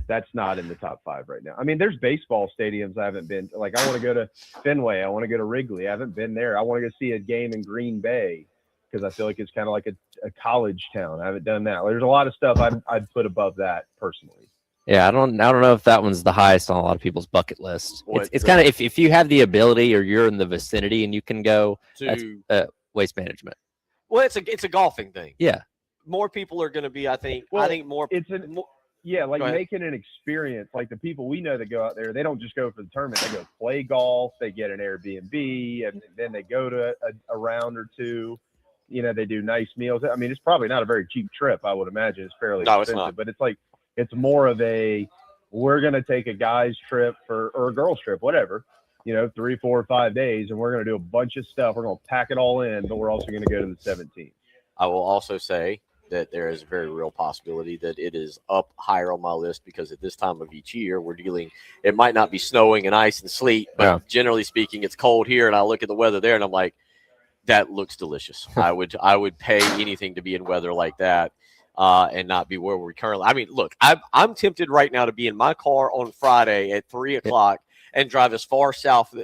that's not in the top 5 right now. I mean, there's baseball stadiums I haven't been to. Like, I want to go to Fenway. I want to go to Wrigley. I haven't been there. I want to go see a game in Green Bay because I feel like it's kind of like a college town. I haven't done that. There's a lot of stuff I'd put above that personally. Yeah, I don't know if that one's the highest on a lot of people's bucket list. It's kind of if you have the ability or you're in the vicinity and you can go to Waste Management. Well, it's a golfing thing. Yeah, more people are going to be. I think more. Yeah, like making an experience. Like the people we know that go out there, they don't just go for the tournament. They go play golf. They get an Airbnb, and then they go to a round or two. They do nice meals. I mean, it's probably not a very cheap trip. I would imagine it's fairly expensive. It's not. But it's like it's more of we're going to take a guy's trip or a girl's trip, whatever, 3, 4, 5 days, and we're going to do a bunch of stuff. We're going to pack it all in, but we're also going to go to the 17th. I will also say that there is a very real possibility that it is up higher on my list because at this time of each year we're dealing. It might not be snowing and ice and sleet, but generally speaking, it's cold here. And I look at the weather there, and I'm like, that looks delicious. I would pay anything to be in weather like that and not be where we're currently. I mean, look, I'm tempted right now to be in my car on Friday at 3:00 and drive as far south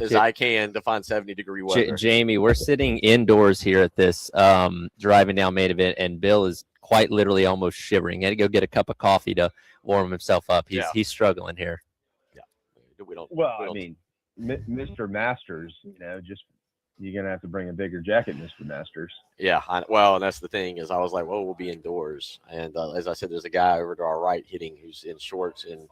as I can to find 70-degree weather. Jamie, we're sitting indoors here at this driving down Main Event, and Bill is quite literally almost shivering. He had to go get a cup of coffee to warm himself up. He's struggling here. Yeah, Mr. Masters, just you're gonna have to bring a bigger jacket, Mr. Masters. Yeah, and that's the thing is I was like, well, we'll be indoors, and as I said, there's a guy over to our right hitting who's in shorts and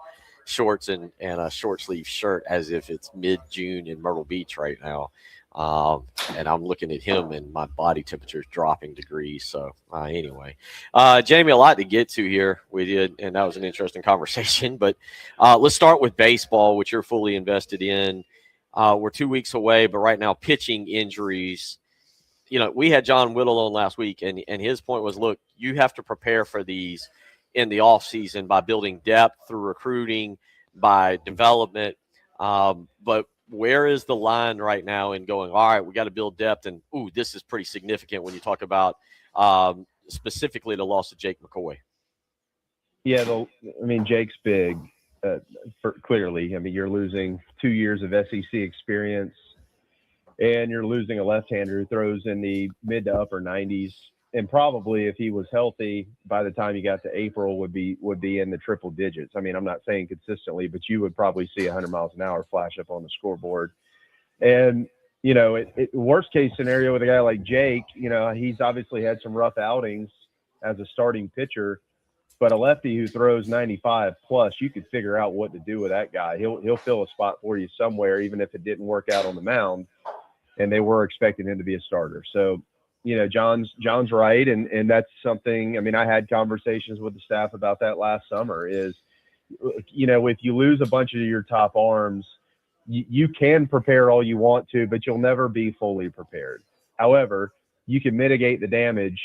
a short sleeve shirt as if it's mid-June in Myrtle Beach right now. And I'm looking at him and my body temperature is dropping degrees. So anyway, Jamie, a lot to get to here. We did, and that was an interesting conversation. But let's start with baseball, which you're fully invested in. We're 2 weeks away, but right now pitching injuries. We had John Whittle on last week, and his point was, look, you have to prepare for these in the offseason by building depth through recruiting, by development. But where is the line right now in going, all right, we got to build depth? And, this is pretty significant when you talk about specifically the loss of Jake McCoy. Yeah, Jake's big, clearly. You're losing 2 years of SEC experience, and you're losing a left-hander who throws in the mid to upper 90s. And probably if he was healthy by the time you got to April would be in the triple digits. I'm not saying consistently, but you would probably see 100 miles an hour flash up on the scoreboard. And, worst case scenario with a guy like Jake, he's obviously had some rough outings as a starting pitcher, but a lefty who throws 95 plus, you could figure out what to do with that guy. He'll fill a spot for you somewhere, even if it didn't work out on the mound, and they were expecting him to be a starter. So, John's right, and that's something. I had conversations with the staff about that last summer. Is if you lose a bunch of your top arms, you can prepare all you want to, but you'll never be fully prepared. However, you can mitigate the damage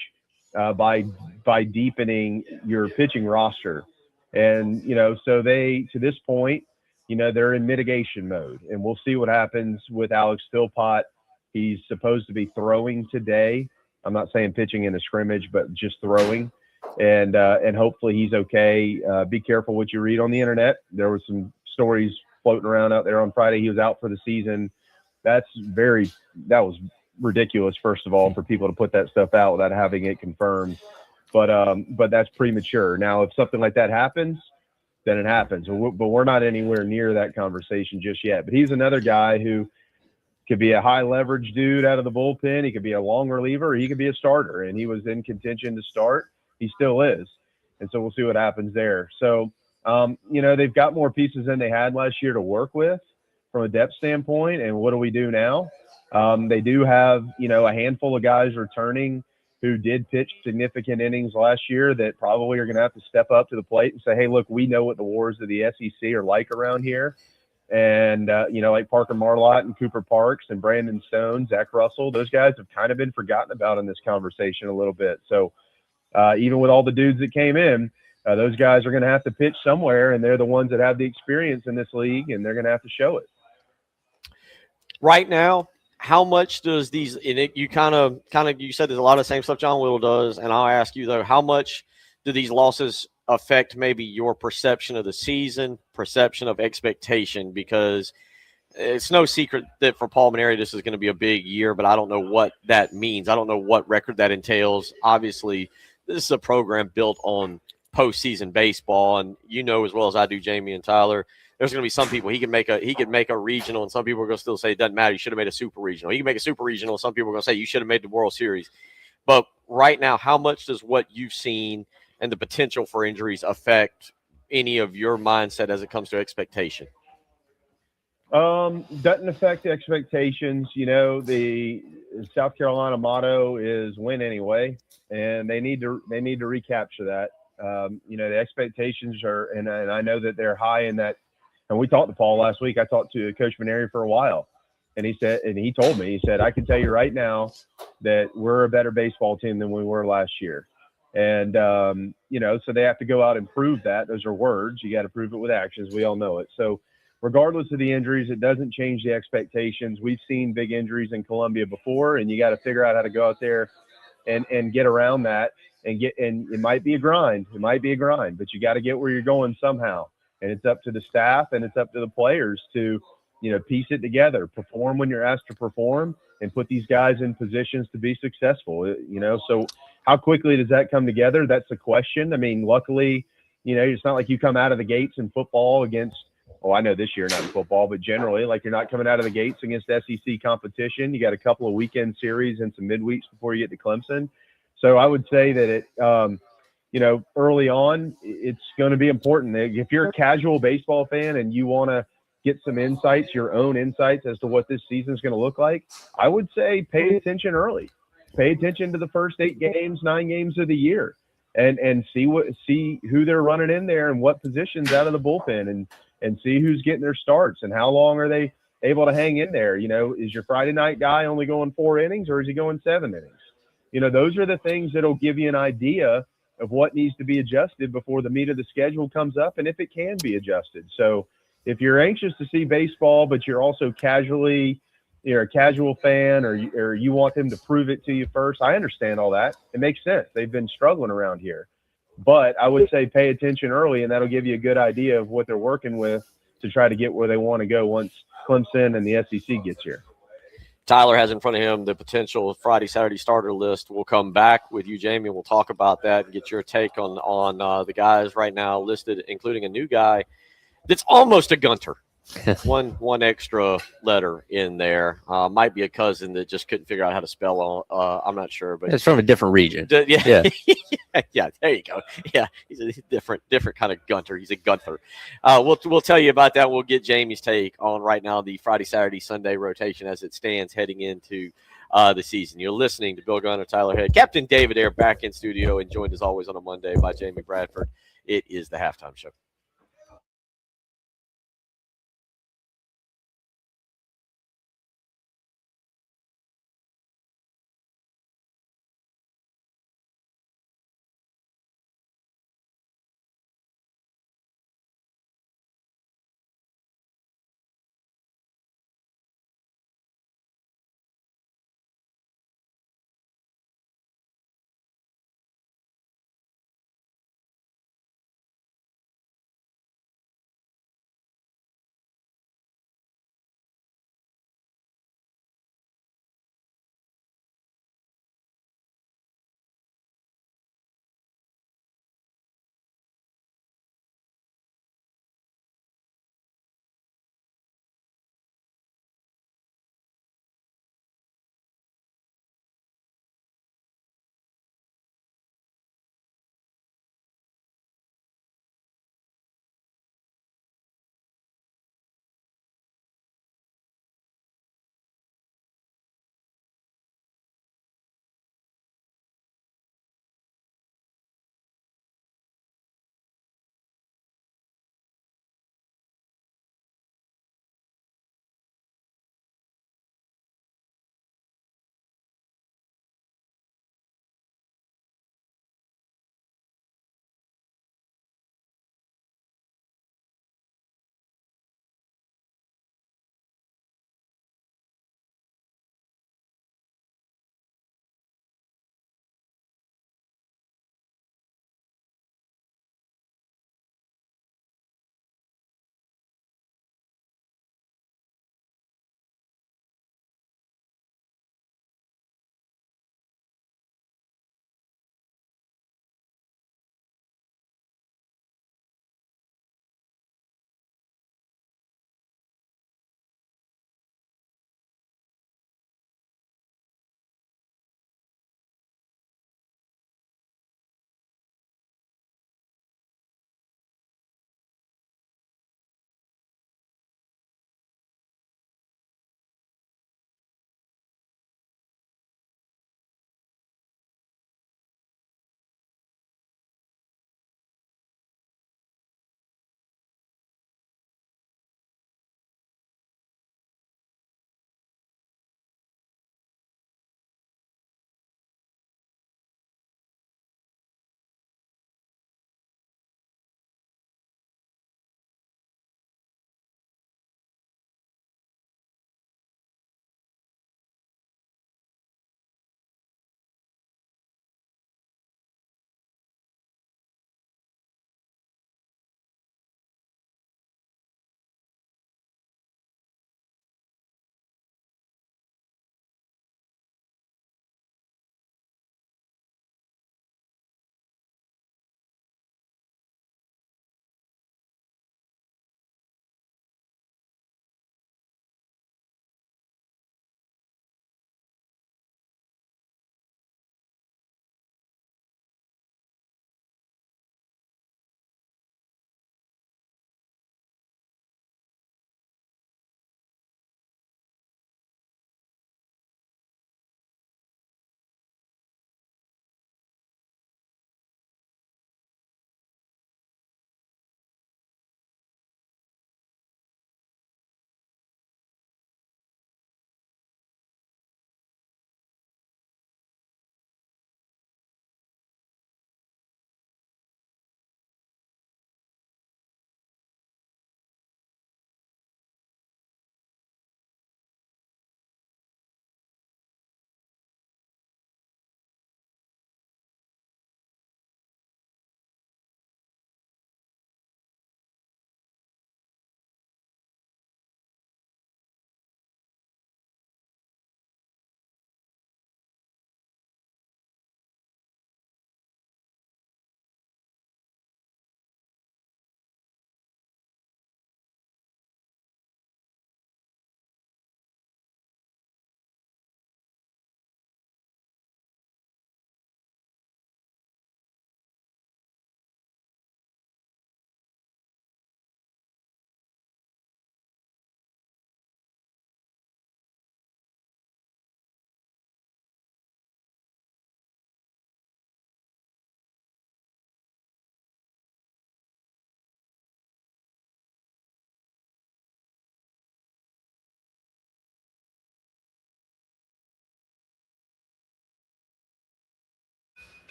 by deepening your pitching roster, and so they to this point, they're in mitigation mode, and we'll see what happens with Alex Philpott. He's supposed to be throwing today. I'm not saying pitching in a scrimmage, but just throwing. And hopefully he's okay. Be careful what you read on the internet. There were some stories floating around out there on Friday. He was out for the season. That was ridiculous, first of all, for people to put that stuff out without having it confirmed. But that's premature. Now, if something like that happens, then it happens. But we're not anywhere near that conversation just yet. But he's another guy who could be a high leverage dude out of the bullpen. He could be a long reliever, or he could be a starter. And he was in contention to start. He still is. And so we'll see what happens there. So, they've got more pieces than they had last year to work with from a depth standpoint. And what do we do now? They do have, a handful of guys returning who did pitch significant innings last year that probably are going to have to step up to the plate and say, hey, look, we know what the wars of the SEC are like around here. And, like Parker Marlott and Cooper Parks and Brandon Stone, Zach Russell, those guys have kind of been forgotten about in this conversation a little bit. So even with all the dudes that came in, those guys are going to have to pitch somewhere, and they're the ones that have the experience in this league, and they're going to have to show it. Right now, how much does these – you kind of you said there's a lot of the same stuff John Whittle does, and I'll ask you, though, how much do these losses – affect maybe your perception of the season, perception of expectation? Because it's no secret that for Paul Mainieri, this is going to be a big year, but I don't know what that means. I don't know what record that entails. Obviously, this is a program built on postseason baseball, and as well as I do, Jamie and Tyler, there's going to be some people he could make a regional, and some people are going to still say it doesn't matter. You should have made a super regional. He can make a super regional. Some people are going to say you should have made the World Series. But right now, how much does what you've seen and the potential for injuries affect any of your mindset as it comes to expectation? Doesn't affect expectations. The South Carolina motto is win anyway, and they need to recapture that. The expectations are, and I know that they're high in that And we talked to Paul last week. I talked to Coach Maneri for a while, and he told me, he said, I can tell you right now that we're a better baseball team than we were last year. And, so they have to go out and prove that. Those are words. You got to prove it with actions. We all know it. So regardless of the injuries, it doesn't change the expectations. We've seen big injuries in Columbia before, and you got to figure out how to go out there and get around that and it might be a grind. It might be a grind, but you got to get where you're going somehow. And it's up to the staff and it's up to the players to, piece it together, perform when you're asked to perform, and put these guys in positions to be successful. So how quickly does that come together? That's the question. I mean, luckily, it's not like you come out of the gates in football against, I know this year not in football, but generally, like, you're not coming out of the gates against SEC competition. You got a couple of weekend series and some midweeks before you get to Clemson. So I would say that it, early on, it's going to be important. If you're a casual baseball fan and you want to get some insights, your own insights as to what this season is going to look like, I would say pay attention early. Pay attention to the first 9 games of the year, and see who they're running in there and what positions out of the bullpen, and see who's getting their starts and how long are they able to hang in there. Is your Friday night guy only going 4 innings or is he going 7 innings? Those are the things that'll give you an idea of what needs to be adjusted before the meat of the schedule comes up, and if it can be adjusted. So if you're anxious to see baseball, but you're also you're a casual fan, or you want them to prove it to you first, I understand all that. It makes sense. They've been struggling around here. But I would say pay attention early, and that'll give you a good idea of what they're working with to try to get where they want to go once Clemson and the SEC gets here. Tyler has in front of him the potential Friday, Saturday starter list. We'll come back with you, Jamie. We'll talk about that and get your take on the guys right now listed, including a new guy that's almost a Gunter. one extra letter in there. Might be a cousin that just couldn't figure out how to spell. I'm not sure, but it's from a different region. Yeah. Yeah. There you go. Yeah, he's a different kind of Gunter. He's a Gunther. We'll tell you about that. We'll get Jamie's take on right now the Friday, Saturday, Sunday rotation as it stands heading into the season. You're listening to Bill Gunner, Tyler Head, Captain David Ayer back in studio, and joined as always on a Monday by Jamie Bradford. It is the Halftime Show.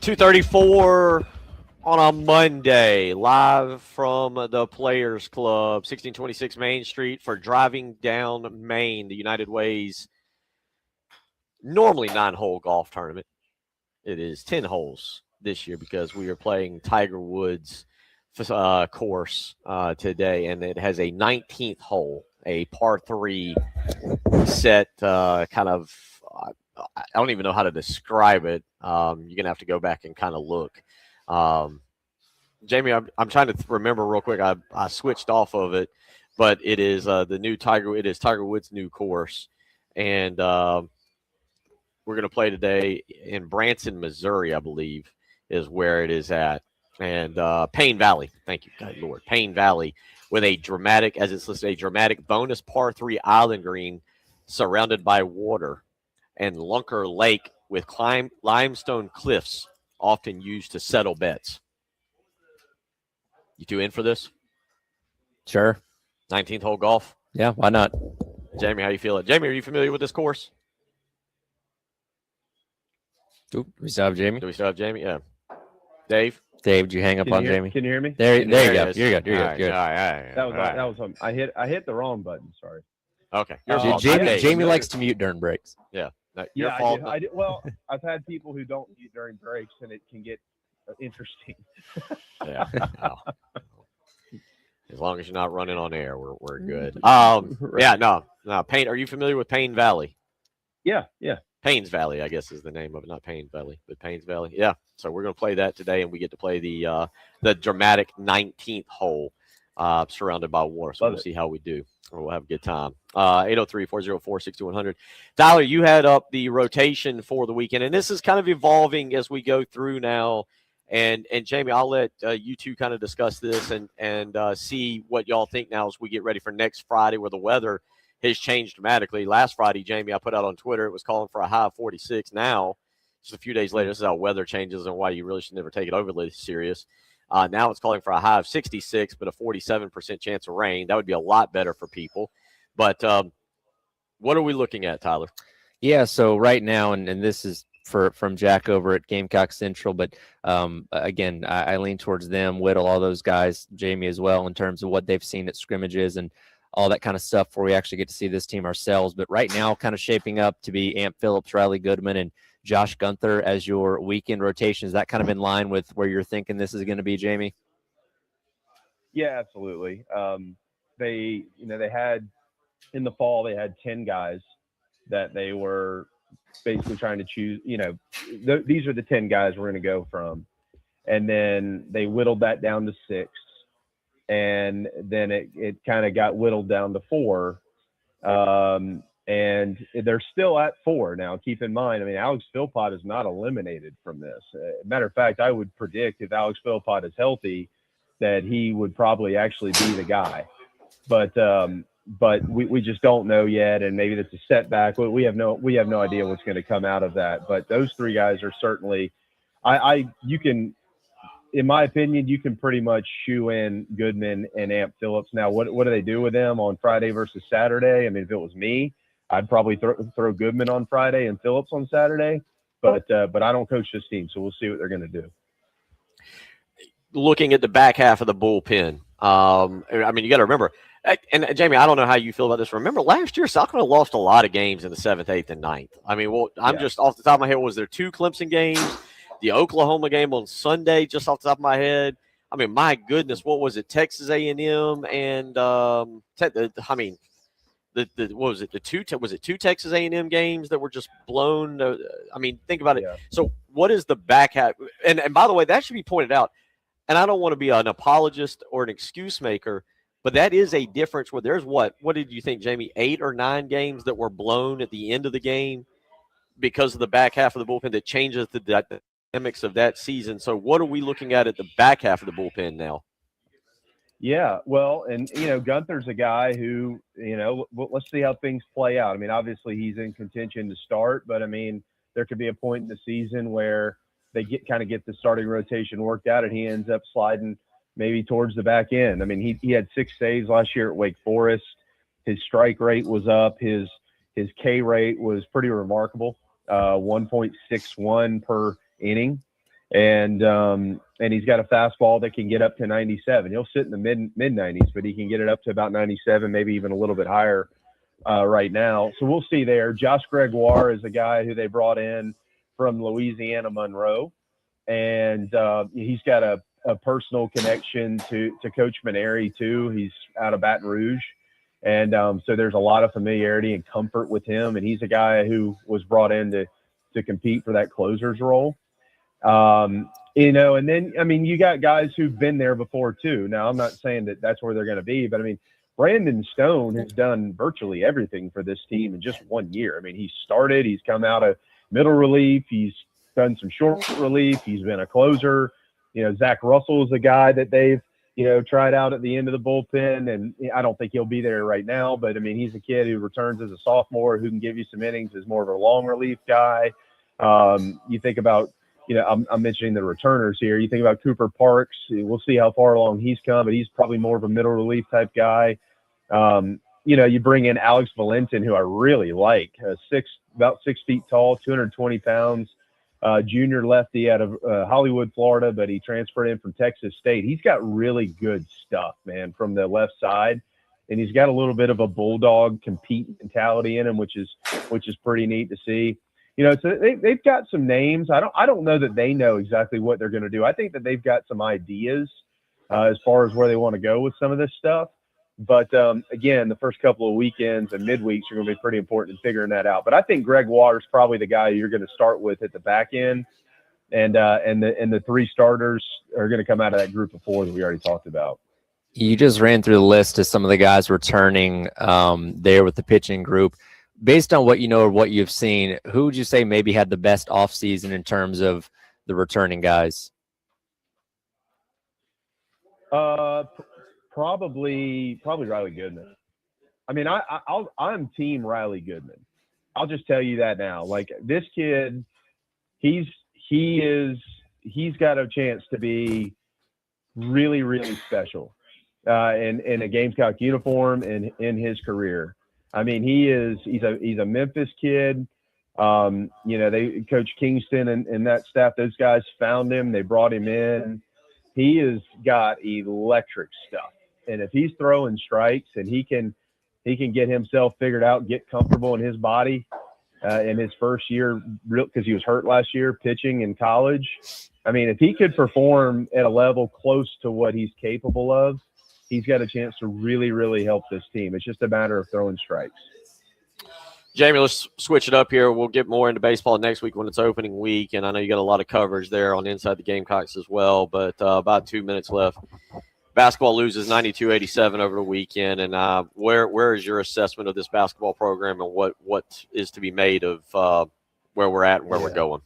2:34 on a Monday, live from the Players Club, 1626 Main Street for Driving Down Main, the United Way's normally 9-hole golf tournament. It is 10 holes this year because we are playing Tiger Woods course today, and it has a 19th hole, a par 3 set, kind of. I don't even know how to describe it. You're gonna have to go back and kind of look. Jamie, I'm trying to remember real quick. I switched off of it, but it is the new Tiger. It is Tiger Woods' new course, and we're gonna play today in Branson, Missouri, I believe, is where it is at, and Payne Valley. Thank you, God Lord, Payne Valley, with a dramatic, as it's listed, a dramatic bonus par 3 island green surrounded by water, and Lunker Lake with limestone cliffs often used to settle bets. You two in for this? Sure. 19th hole golf? Yeah, why not? Jamie, how you feeling? Jamie, are you familiar with this course? Ooh, we still have Jamie. Do we still have Jamie? Yeah. Dave? Dave, did you hang up on Jamie? Can you hear me? There you go. There You're it is. good. You're good. All right, Good. all right. That was I hit the wrong button. Sorry. Okay. Your fault. Jamie likes to mute during breaks. Your Yeah, fault. I did. Well, I've had people who don't eat during breaks, and it can get interesting. Yeah. Oh. As long as you're not running on air, we're good. Right. Yeah, no. Payne, are you familiar with Payne Valley? Yeah. Payne's Valley, I guess, is the name of it. Not Payne Valley, but Payne's Valley. Yeah. So we're going to play that today, and we get to play the dramatic 19th hole surrounded by water. So we'll see how we do. We'll have a good time. 803-404-6100. Tyler, you had up the rotation for the weekend, and this is kind of evolving as we go through now. And Jamie, I'll let you two kind of discuss this and see what y'all think now as we get ready for next Friday, where the weather has changed dramatically. Last Friday, Jamie, I put out on Twitter, it was calling for a high of 46. Now, just a few days later, this is how weather changes and why you really should never take it overly serious. Now it's calling for a high of 66, but a 47% chance of rain. That would be a lot better for people. But what are we looking at, Tyler? Yeah, so right now, and this is from Jack over at Gamecock Central, but again, I lean towards them, Whittle, all those guys, Jamie as well, in terms of what they've seen at scrimmages and all that kind of stuff before we actually get to see this team ourselves. But right now, kind of shaping up to be Amp Phillips, Riley Goodman, and Josh Gunther as your weekend rotation. Is that kind of in line with where you're thinking this is going to be, Jamie? Yeah, absolutely. They had in the fall, they had 10 guys that they were basically trying to choose. These are the 10 guys we're going to go from. And then they whittled that down to 6. And then it kind of got whittled down to 4. And they're still at 4 now. Keep in mind, Alex Philpott is not eliminated from this. Matter of fact, I would predict if Alex Philpott is healthy, that he would probably actually be the guy. But we just don't know yet, and maybe that's a setback. We have no idea what's going to come out of that. But those 3 guys are certainly, you can, in my opinion, you can pretty much shoe in Goodman and Amp Phillips. Now, what do they do with them on Friday versus Saturday? If it was me, I'd probably throw Goodman on Friday and Phillips on Saturday. But I don't coach this team, so we'll see what they're going to do. Looking at the back half of the bullpen, you got to remember. And Jamie, I don't know how you feel about this. Remember last year, South Carolina lost a lot of games in the 7th, 8th, and 9th. Just off the top of my head, was there 2 Clemson games? The Oklahoma game on Sunday, just off the top of my head. My goodness, what was it? Texas A&M and what was it? Was it 2 Texas A&M games that were just blown? Think about it. Yeah. So what is the back half? And by the way, that should be pointed out. And I don't want to be an apologist or an excuse maker, but that is a difference where there's what did you think, Jamie? 8 or 9 games that were blown at the end of the game because of the back half of the bullpen that changes the dynamics of that season. So what are we looking at the back half of the bullpen now? Yeah, well, and Gunther's a guy who, let's see how things play out. Obviously he's in contention to start, but there could be a point in the season where they get the starting rotation worked out, and he ends up sliding maybe towards the back end. He had 6 saves last year at Wake Forest. His strike rate was up. His K rate was pretty remarkable, 1.61 per inning. and he's got a fastball that can get up to 97. He'll sit in the mid 90s, but he can get it up to about 97, maybe even a little bit higher right now. So we'll see there. Josh Gregoire is a guy who they brought in from Louisiana Monroe, and he's got a personal connection to Coach Maneri too. He's out of Baton Rouge. And so there's a lot of familiarity and comfort with him. And he's a guy who was brought in to compete for that closer's role. You know, and then, I mean, you got guys who've been there before too. Now, I'm not saying that that's where they're going to be, but I mean, Brandon Stone has done virtually everything for this team in just 1 year. I mean, he's come out of middle relief. He's done some short relief. He's been a closer. You know, Zach Russell is a guy that they've, you know, tried out at the end of the bullpen, and I don't think he'll be there right now, but I mean, he's a kid who returns as a sophomore who can give you some innings as more of a long relief guy. You think about, you know, I'm mentioning the returners here. You think about Cooper Parks. We'll see how far along he's come, but he's probably more of a middle relief type guy. You know, you bring in Alex Valentin, who I really like, about 6 feet tall, 220 pounds. Junior lefty out of Hollywood, Florida, but he transferred in from Texas State. He's got really good stuff, man, from the left side, and he's got a little bit of a bulldog compete mentality in him, which is pretty neat to see. You know, so they've got some names. I don't know that they know exactly what they're going to do. I think that they've got some ideas as far as where they want to go with some of this stuff. But again, the first couple of weekends and midweeks are going to be pretty important in figuring that out. But I think Gregoire is probably the guy you're going to start with at the back end, and the 3 starters are going to come out of that group of 4 that we already talked about. You just ran through the list of some of the guys returning there with the pitching group. Based on what you know or what you've seen, who would you say maybe had the best offseason in terms of the returning guys? Probably Riley Goodman. I mean, I'm team Riley Goodman. I'll just tell you that now. Like, this kid, he's got a chance to be really, really special in a Gamecock uniform and in his career. I mean, he's a Memphis kid. You know, they Coach Kingston and that staff, those guys found him. They brought him in. He has got electric stuff. And if he's throwing strikes and he can get himself figured out, get comfortable in his body in his first year, because he was hurt last year pitching in college. I mean, if he could perform at a level close to what he's capable of, he's got a chance to really, really help this team. It's just a matter of throwing strikes. Jamie, let's switch it up here. We'll get more into baseball next week when it's opening week, and I know you got a lot of coverage there on Inside the Gamecocks as well, but about 2 minutes left. Basketball loses 92-87 over the weekend, and where is your assessment of this basketball program and what is to be made of where we're at and where we're going?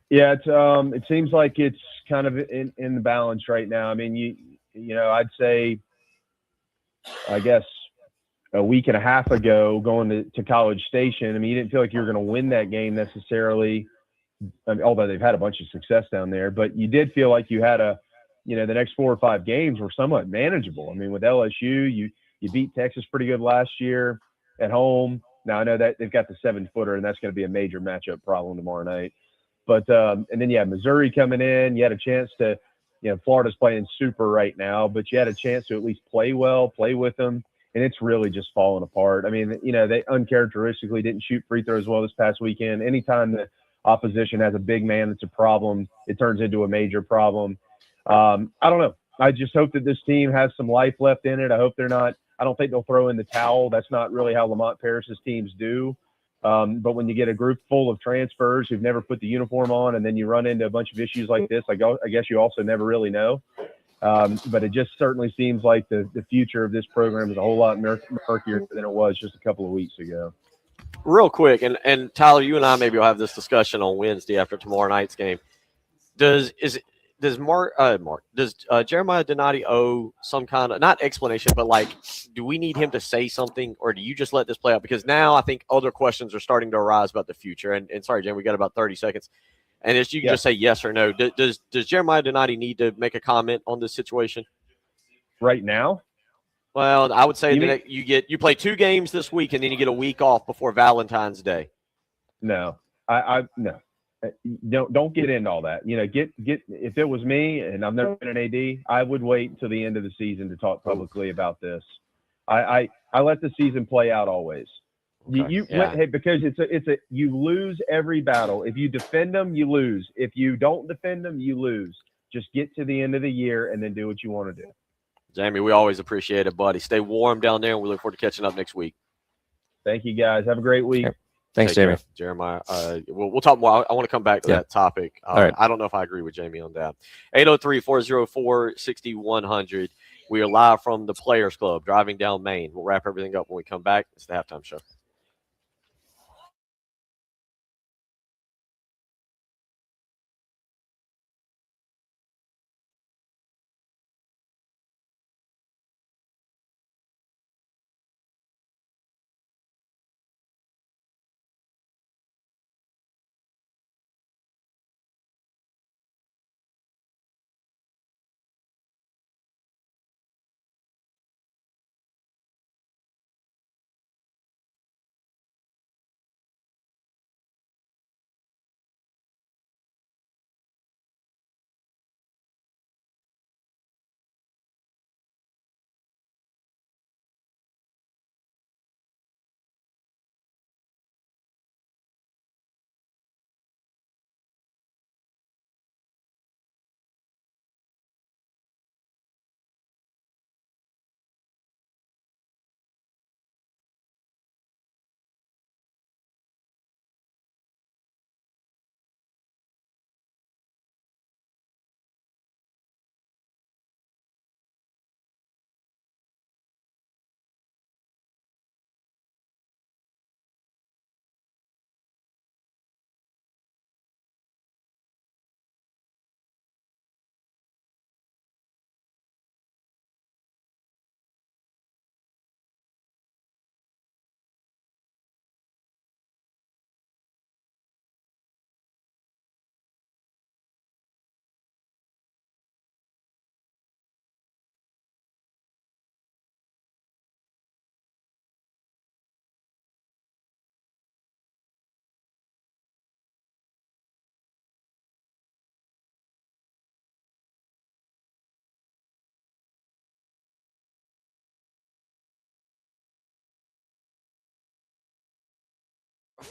Yeah, it seems like it's kind of in the balance right now. I mean, you know, I'd say, I guess, a week and a half ago going to College Station, I mean, you didn't feel like you were going to win that game necessarily, although they've had a bunch of success down there, but you did feel like you had the next 4 or 5 games were somewhat manageable. I mean, with LSU, you beat Texas pretty good last year at home. Now, I know that they've got the 7-footer, and that's going to be a major matchup problem tomorrow night. But and then you had Missouri coming in. You had a chance to, you know, Florida's playing super right now, but you had a chance to at least play well, play with them, and it's really just falling apart. I mean, you know, they uncharacteristically didn't shoot free throws well this past weekend. Anytime the opposition has a big man that's a problem, it turns into a major problem. I don't know. I just hope that this team has some life left in it. I hope they're not – I don't think they'll throw in the towel. That's not really how Lamont Paris's teams do. But when you get a group full of transfers who've never put the uniform on and then you run into a bunch of issues like this, I guess you also never really know. But it just certainly seems like the future of this program is a whole lot murkier than it was just a couple of weeks ago. Real quick, and Tyler, you and I maybe will have this discussion on Wednesday after tomorrow night's game. Does Jeremiah Donati owe some kind of, not explanation, but like, do we need him to say something, or do you just let this play out? Because now I think other questions are starting to arise about the future. And sorry, Jim, we got about 30 seconds. And it's you can just say yes or no. Does Jeremiah Donati need to make a comment on this situation right now? Well, I would say that you play 2 games this week, and then you get a week off before Valentine's Day. No, no. Don't get into all that. Get if it was me and I've never been an AD, I would wait till the end of the season to talk publicly about this. I let the season play out always. Okay. Hey, because you lose every battle. If you defend them, you lose. If you don't defend them, you lose. Just get to the end of the year and then do what you want to do. Jamie, we always appreciate it, buddy. Stay warm down there, and we look forward to catching up next week. Thank you, guys. Have a great week. Sure. Thanks, Take Jamie. care, Jeremiah. We'll talk more. I want to come back to that topic. All right. I don't know if I agree with Jamie on that. 803-404-6100. We are live from the Players Club, driving down Main. We'll wrap everything up when we come back. It's the halftime show.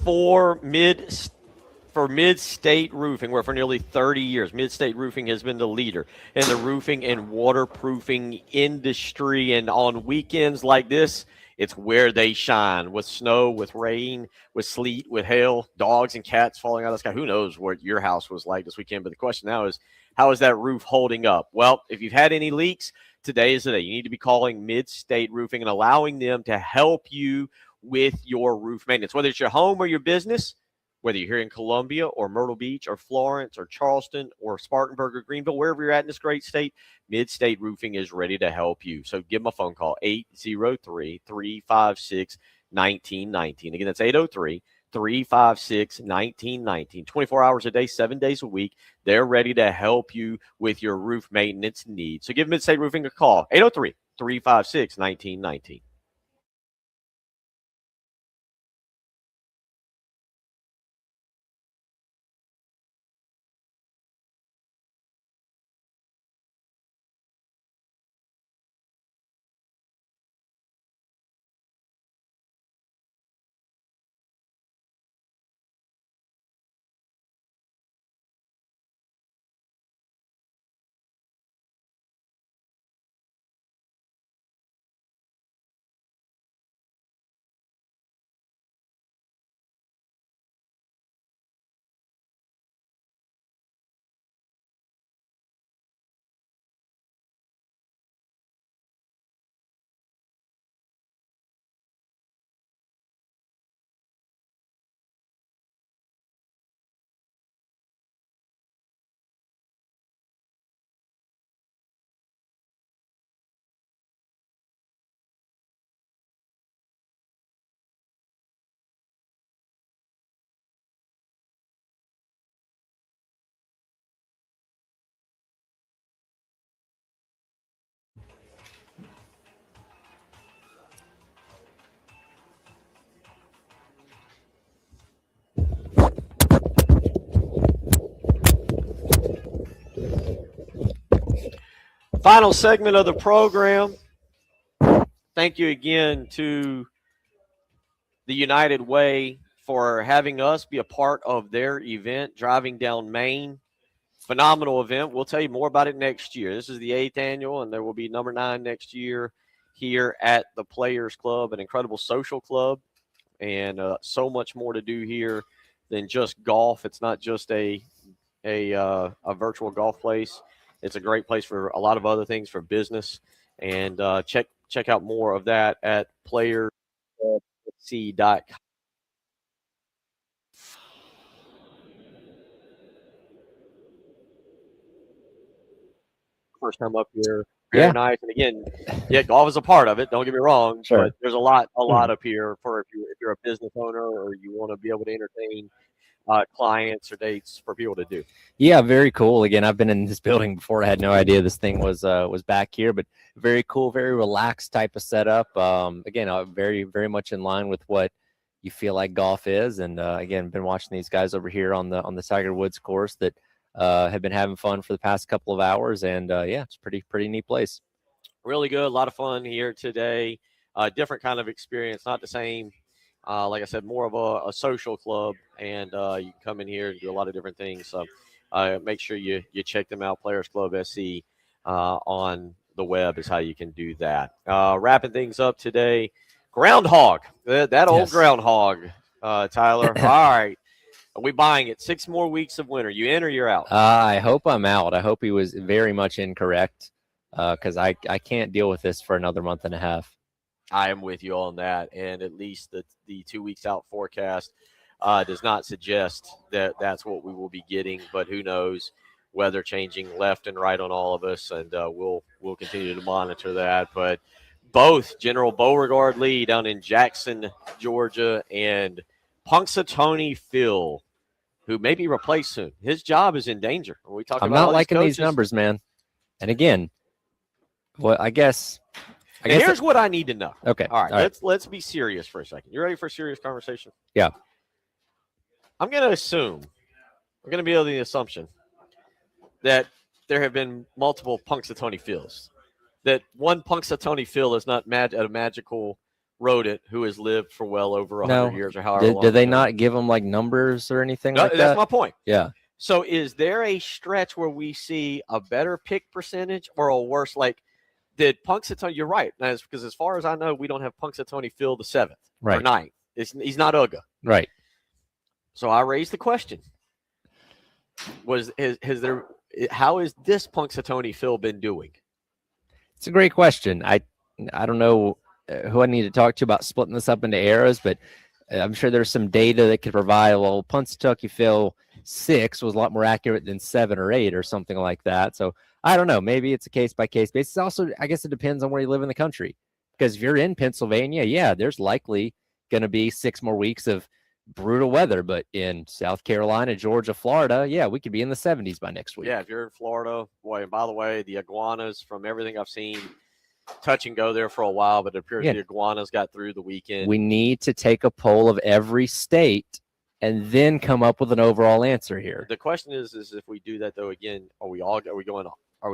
For Mid-State Roofing, where for nearly 30 years, Mid-State Roofing has been the leader in the roofing and waterproofing industry. And on weekends like this, it's where they shine. With snow, with rain, with sleet, with hail, dogs and cats falling out of the sky. Who knows what your house was like this weekend? But the question now is, how is that roof holding up? Well, if you've had any leaks, today is the day. You need to be calling Mid-State Roofing and allowing them to help you with your roof maintenance, whether it's your home or your business. Whether you're here in Columbia or Myrtle Beach or Florence or Charleston or Spartanburg or Greenville, wherever you're at in this great state, Mid-State Roofing is ready to help you. So give them a phone call, 803-356-1919. Again, that's 803-356-1919. 24 hours a day, 7 days a week. They're ready to help you with your roof maintenance needs. So give Mid-State Roofing a call, 803-356-1919. Final segment of the program. Thank you again to the United Way for having us be a part of their event, Driving Down Main. Phenomenal event. We'll tell you more about it next year. This is the 8th annual, and there will be number 9 next year here at the Players Club, an incredible social club, and so much more to do here than just golf. It's not just a virtual golf place. It's a great place for a lot of other things, for business. And check out more of that at playersc.com. First time up here. Very nice. And again, yeah, golf is a part of it. Don't get me wrong. Sure. But there's a lot up here for if you're a business owner or you want to be able to entertain clients or dates for people to do. Yeah, very cool. Again, I've been in this building before. I had no idea this thing was back here, but very cool, very relaxed type of setup. Again, very, very much in line with what you feel like golf is. And again, been watching these guys over here on the Tiger Woods course that have been having fun for the past couple of hours. And yeah, it's pretty neat place. Really good. A lot of fun here today. Different kind of experience, not the same. Like I said, more of a social club, and you can come in here and do a lot of different things. So make sure you check them out. Players Club SC on the web is how you can do that. Wrapping things up today, groundhog. That old groundhog, Tyler. All right. Are we buying it? 6 more weeks of winter. You in or you're out? I hope I'm out. I hope he was very much incorrect because I can't deal with this for another month and a half. I am with you on that, and at least the 2 weeks out forecast does not suggest that that's what we will be getting. But who knows? Weather changing left and right on all of us, and we'll continue to monitor that. But both General Beauregard Lee down in Jackson, Georgia, and Punxsutawney Phil, who may be replaced soon. His job is in danger. When we talk I'm about not liking these numbers, man. And again, well, I guess here's what I need to know. Okay. All right. Let's be serious for a second. You ready for a serious conversation? Yeah. I'm going to be of the assumption that there have been multiple Punxsutawney Phils. That one Punxsutawney Phil is not a magical rodent who has lived for well over 100 years or however long. Did they not give them like numbers or anything like that? That's my point. Yeah. So is there a stretch where we see a better pick percentage or a worse? Like, did Punxsutawney? You're right. That's because as far as I know, we don't have Punxsutawney Phil the 7th or 9th. He's not Uga. Right. So I raised the question: how has this Punxsutawney Phil been doing? It's a great question. I don't know who I need to talk to about splitting this up into eras, but I'm sure there's some data that could provide. Well, Punxsutawney Phil 6 was a lot more accurate than 7 or 8 or something like that. So I don't know. Maybe it's a case by case basis. Also, I guess it depends on where you live in the country. Because if you're in Pennsylvania, yeah, there's likely going to be 6 more weeks of brutal weather. But in South Carolina, Georgia, Florida, yeah, we could be in the 70s by next week. Yeah, if you're in Florida, boy, and by the way, the iguanas, from everything I've seen, touch and go there for a while, but it appears the iguanas got through the weekend. We need to take a poll of every state and then come up with an overall answer here. The question is if we do that though, again, are we going groundhogs? Are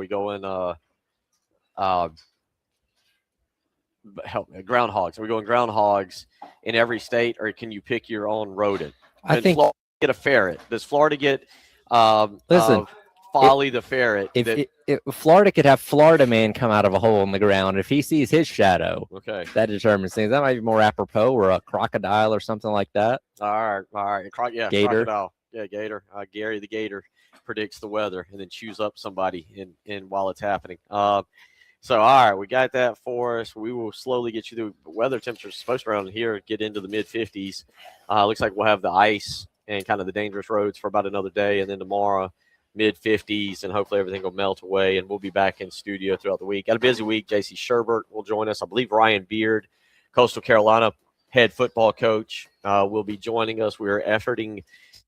we going groundhogs in every state, or can you pick your own rodent? I think Florida get a ferret. Does Florida get Folly the ferret? If Florida could have Florida Man come out of a hole in the ground, if he sees his shadow, okay, that determines things. That might be more apropos, or a crocodile or something like that. All right. Gator. Crocodile. Yeah, gator. Gary the Gator predicts the weather and then chews up somebody in while it's happening. So, all right, we got that for us. We will slowly get you through. Weather temperatures supposed to around here get into the mid-50s. Looks like we'll have the ice and kind of the dangerous roads for about another day, and then tomorrow mid-50s, and hopefully everything will melt away, and we'll be back in studio throughout the week. Got a busy week. J.C. Sherbert will join us. I believe Ryan Beard, Coastal Carolina head football coach, will be joining us. We're efforting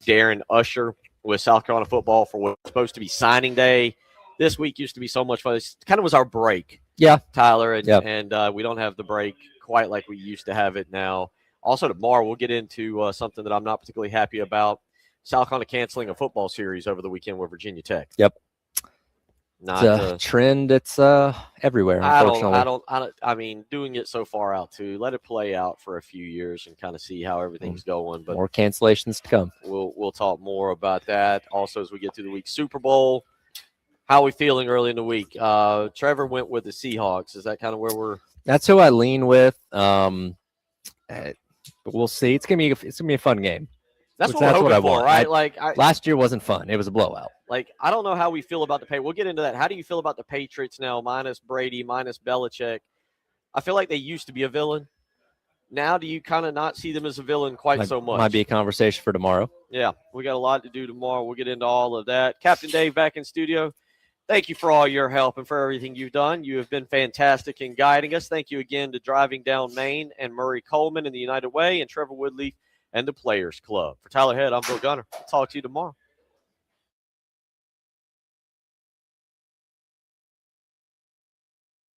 Darren Usher with South Carolina football for what's supposed to be signing day. This week used to be so much fun. It kind of was our break. Yeah. Tyler, and we don't have the break quite like we used to have it now. Also tomorrow we'll get into something that I'm not particularly happy about. South Carolina canceling a football series over the weekend with Virginia Tech. Yep. Not It's a to, trend that's everywhere, I unfortunately. don't. I mean, doing it so far out too. Let it play out for a few years and kind of see how everything's going. But More cancellations to come. we'll talk more about that. Also, as we get through the week, Super Bowl. How are we feeling early in the week? Trevor went with the Seahawks. Is that kind of where we're? That's who I lean with. But we'll see. It's gonna be a fun game. That's Which what we're that's what hoping I for, want. right? Last year wasn't fun. It was a blowout. I don't know how we feel about the We'll get into that. How do you feel about the Patriots now, minus Brady, minus Belichick? I feel like they used to be a villain. Now, do you kind of not see them as a villain quite so much? Might be a conversation for tomorrow. Yeah, we got a lot to do tomorrow. We'll get into all of that. Captain Dave back in studio. Thank you for all your help and for everything you've done. You have been fantastic in guiding us. Thank you again to Driving Down Main and Murray Coleman in the United Way and Trevor Woodleaf and the Players Club. For Tyler Head, I'm Bill Gunner. I'll talk to you tomorrow.